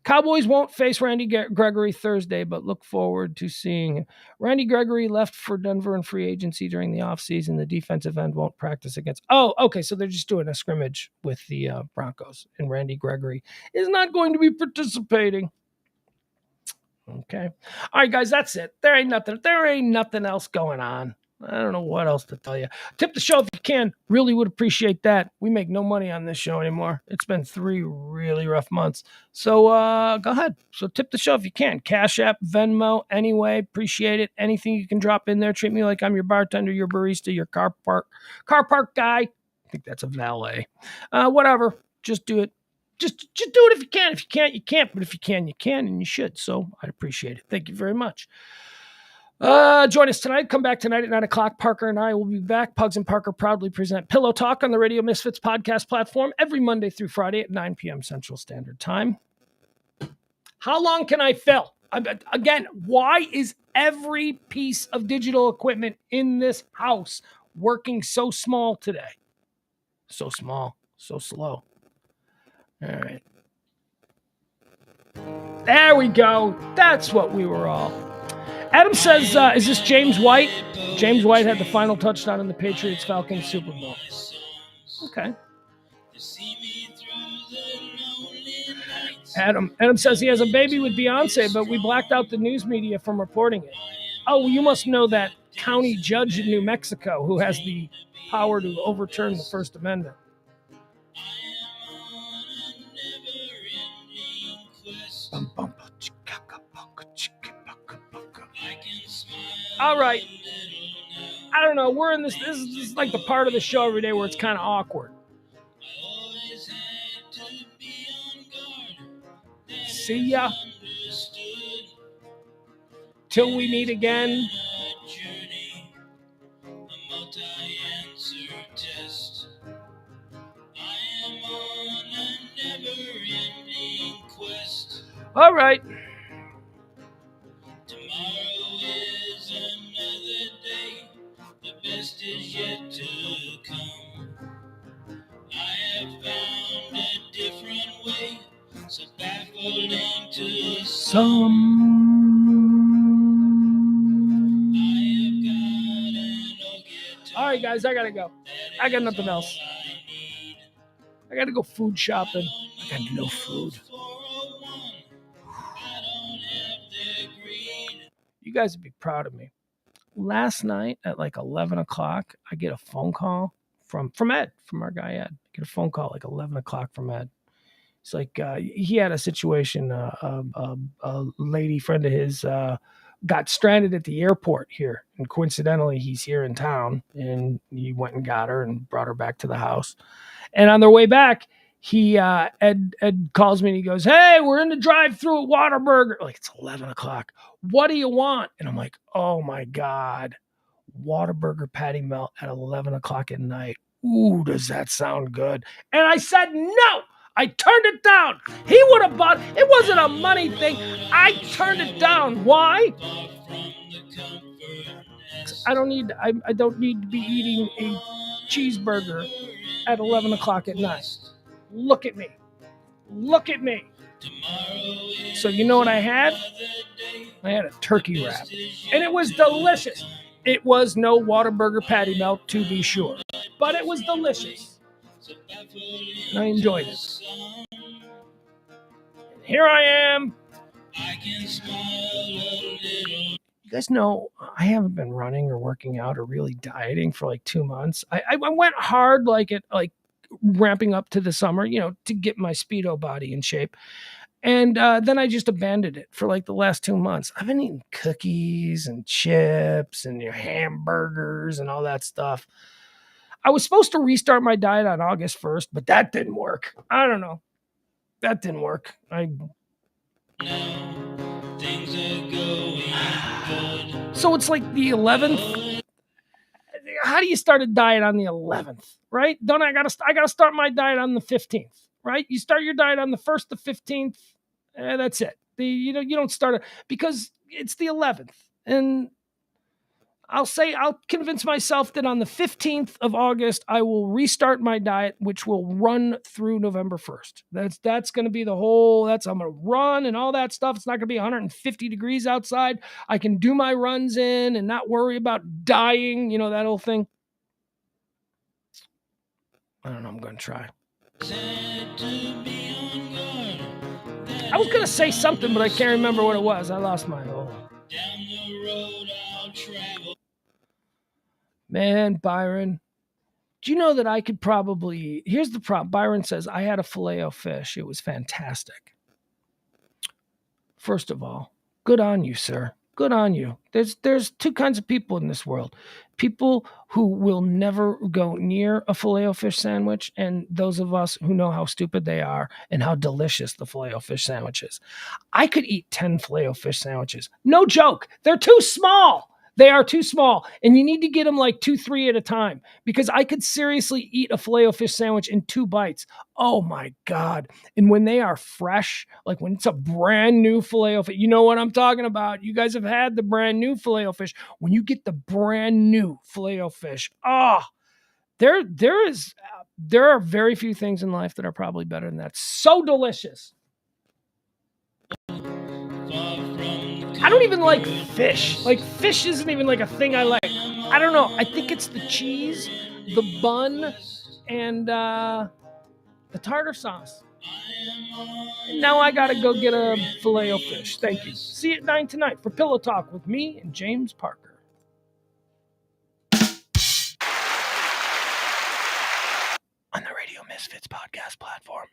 Cowboys won't face Randy Gregory Thursday, but look forward to seeing him. Randy Gregory left for Denver in free agency during the offseason. The defensive end won't practice against. Oh, okay, so they're just doing a scrimmage with the Broncos, and Randy Gregory is not going to be participating. Okay. All right, guys, that's it. There ain't nothing else going on. I don't know what else to tell you. Tip the show if you can. Really would appreciate that. We make no money on this show anymore. It's been 3 really rough months. So go ahead. So tip the show if you can. Cash App, Venmo, anyway. Appreciate it. Anything you can drop in there. Treat me like I'm your bartender, your barista, your car park guy. I think that's a valet. Whatever. Just do it. Just do it if you can. If you can't, you can't. But if you can, you can, and you should. So I'd appreciate it. Thank you very much. Join us tonight. Come back tonight at 9 o'clock. Parker and I will be back. Pugs and Parker proudly present Pillow Talk on the Radio Misfits podcast platform every Monday through Friday at 9 p.m. Central Standard Time. How long can I fill? Again, why is every piece of digital equipment in this house working so small today? So small, so slow. All right. There we go. That's what we were all. Adam says, is this James White? James White had the final touchdown in the Patriots-Falcons Super Bowl. Okay. Adam says he has a baby with Beyonce, but we blacked out the news media from reporting it. Oh, well, you must know that county judge in New Mexico who has the power to overturn the First Amendment. All right. I don't know. We're in this is like the part of the show every day where it's kind of awkward. See ya. Till we meet again. All right. Tomorrow is another day. The best is yet to come. I have found a different way, so baffling to some. All right, guys, I gotta go. I got nothing else. I gotta go food shopping. I got no food. You guys would be proud of me. Last night at like 11 o'clock, I get a phone call from Ed, from our guy Ed. I get a phone call like 11 o'clock from Ed. It's like he had a situation. A lady friend of his got stranded at the airport here, and coincidentally, he's here in town, and he went and got her and brought her back to the house. And on their way back, Ed calls me and he goes, "Hey, we're in the drive-thru at Whataburger." Like, it's 11 o'clock. What do you want? And I'm like, oh my God, Whataburger patty melt at 11 o'clock at night. Ooh, does that sound good? And I said no. I turned it down. He would have bought. It wasn't a money thing. I turned it down. Why? I don't need to be eating a cheeseburger at 11 o'clock at night. Look at me. Look at me. So you know what I had? I had a turkey wrap. And it was delicious. It was no Whataburger patty melt, to be sure. But it was delicious. And I enjoyed it. And here I am. You guys know I haven't been running or working out or really dieting for like 2 months. I went hard like ramping up to the summer, to get my Speedo body in shape. And then I just abandoned it for like the last 2 months. I've been eating cookies and chips and hamburgers and all that stuff. I was supposed to restart my diet on August 1st, but that didn't work. I don't know. That didn't work. Things are going good. So it's like the 11th. How do you start a diet on the 11th, right? I gotta start my diet on the 15th, right? You start your diet on the 1st to 15th. That's it. You don't start it because it's the 11th. And I'll convince myself that on the 15th of August, I will restart my diet, which will run through November 1st. That's going to be I'm going to run and all that stuff. It's not going to be 150 degrees outside. I can do my runs in and not worry about dying, that whole thing. I don't know. I'm going to try. I was going to say something, but I can't remember what it was. I lost my whole. Man, Byron, do you know that I could probably... Here's the problem. Byron says, I had a Filet-O-Fish. It was fantastic. First of all, good on you, sir. Good on you. There's two kinds of people in this world. People who will never go near a Filet-O-Fish sandwich, and those of us who know how stupid they are and how delicious the Filet-O-Fish sandwich is. I could eat 10 Filet-O-Fish sandwiches. No joke. They're too small. They are too small, and you need to get them like 2-3 at a time because I could seriously eat a Filet-O-Fish sandwich in 2 bites. Oh my God. And when they are fresh, like when it's a brand new Filet-O-Fish, you know what I'm talking about. You guys have had the brand new Filet-O-Fish. When you get the brand new Filet-O-Fish, there are very few things in life that are probably better than that. So delicious. I don't even like fish. Like, fish isn't even like a thing I like. I don't know. I think it's the cheese, the bun, and the tartar sauce. And now I got to go get a Filet-O-Fish. Thank you. See you at 9 tonight for Pillow Talk with me and James Parker. On the Radio Misfits podcast platform.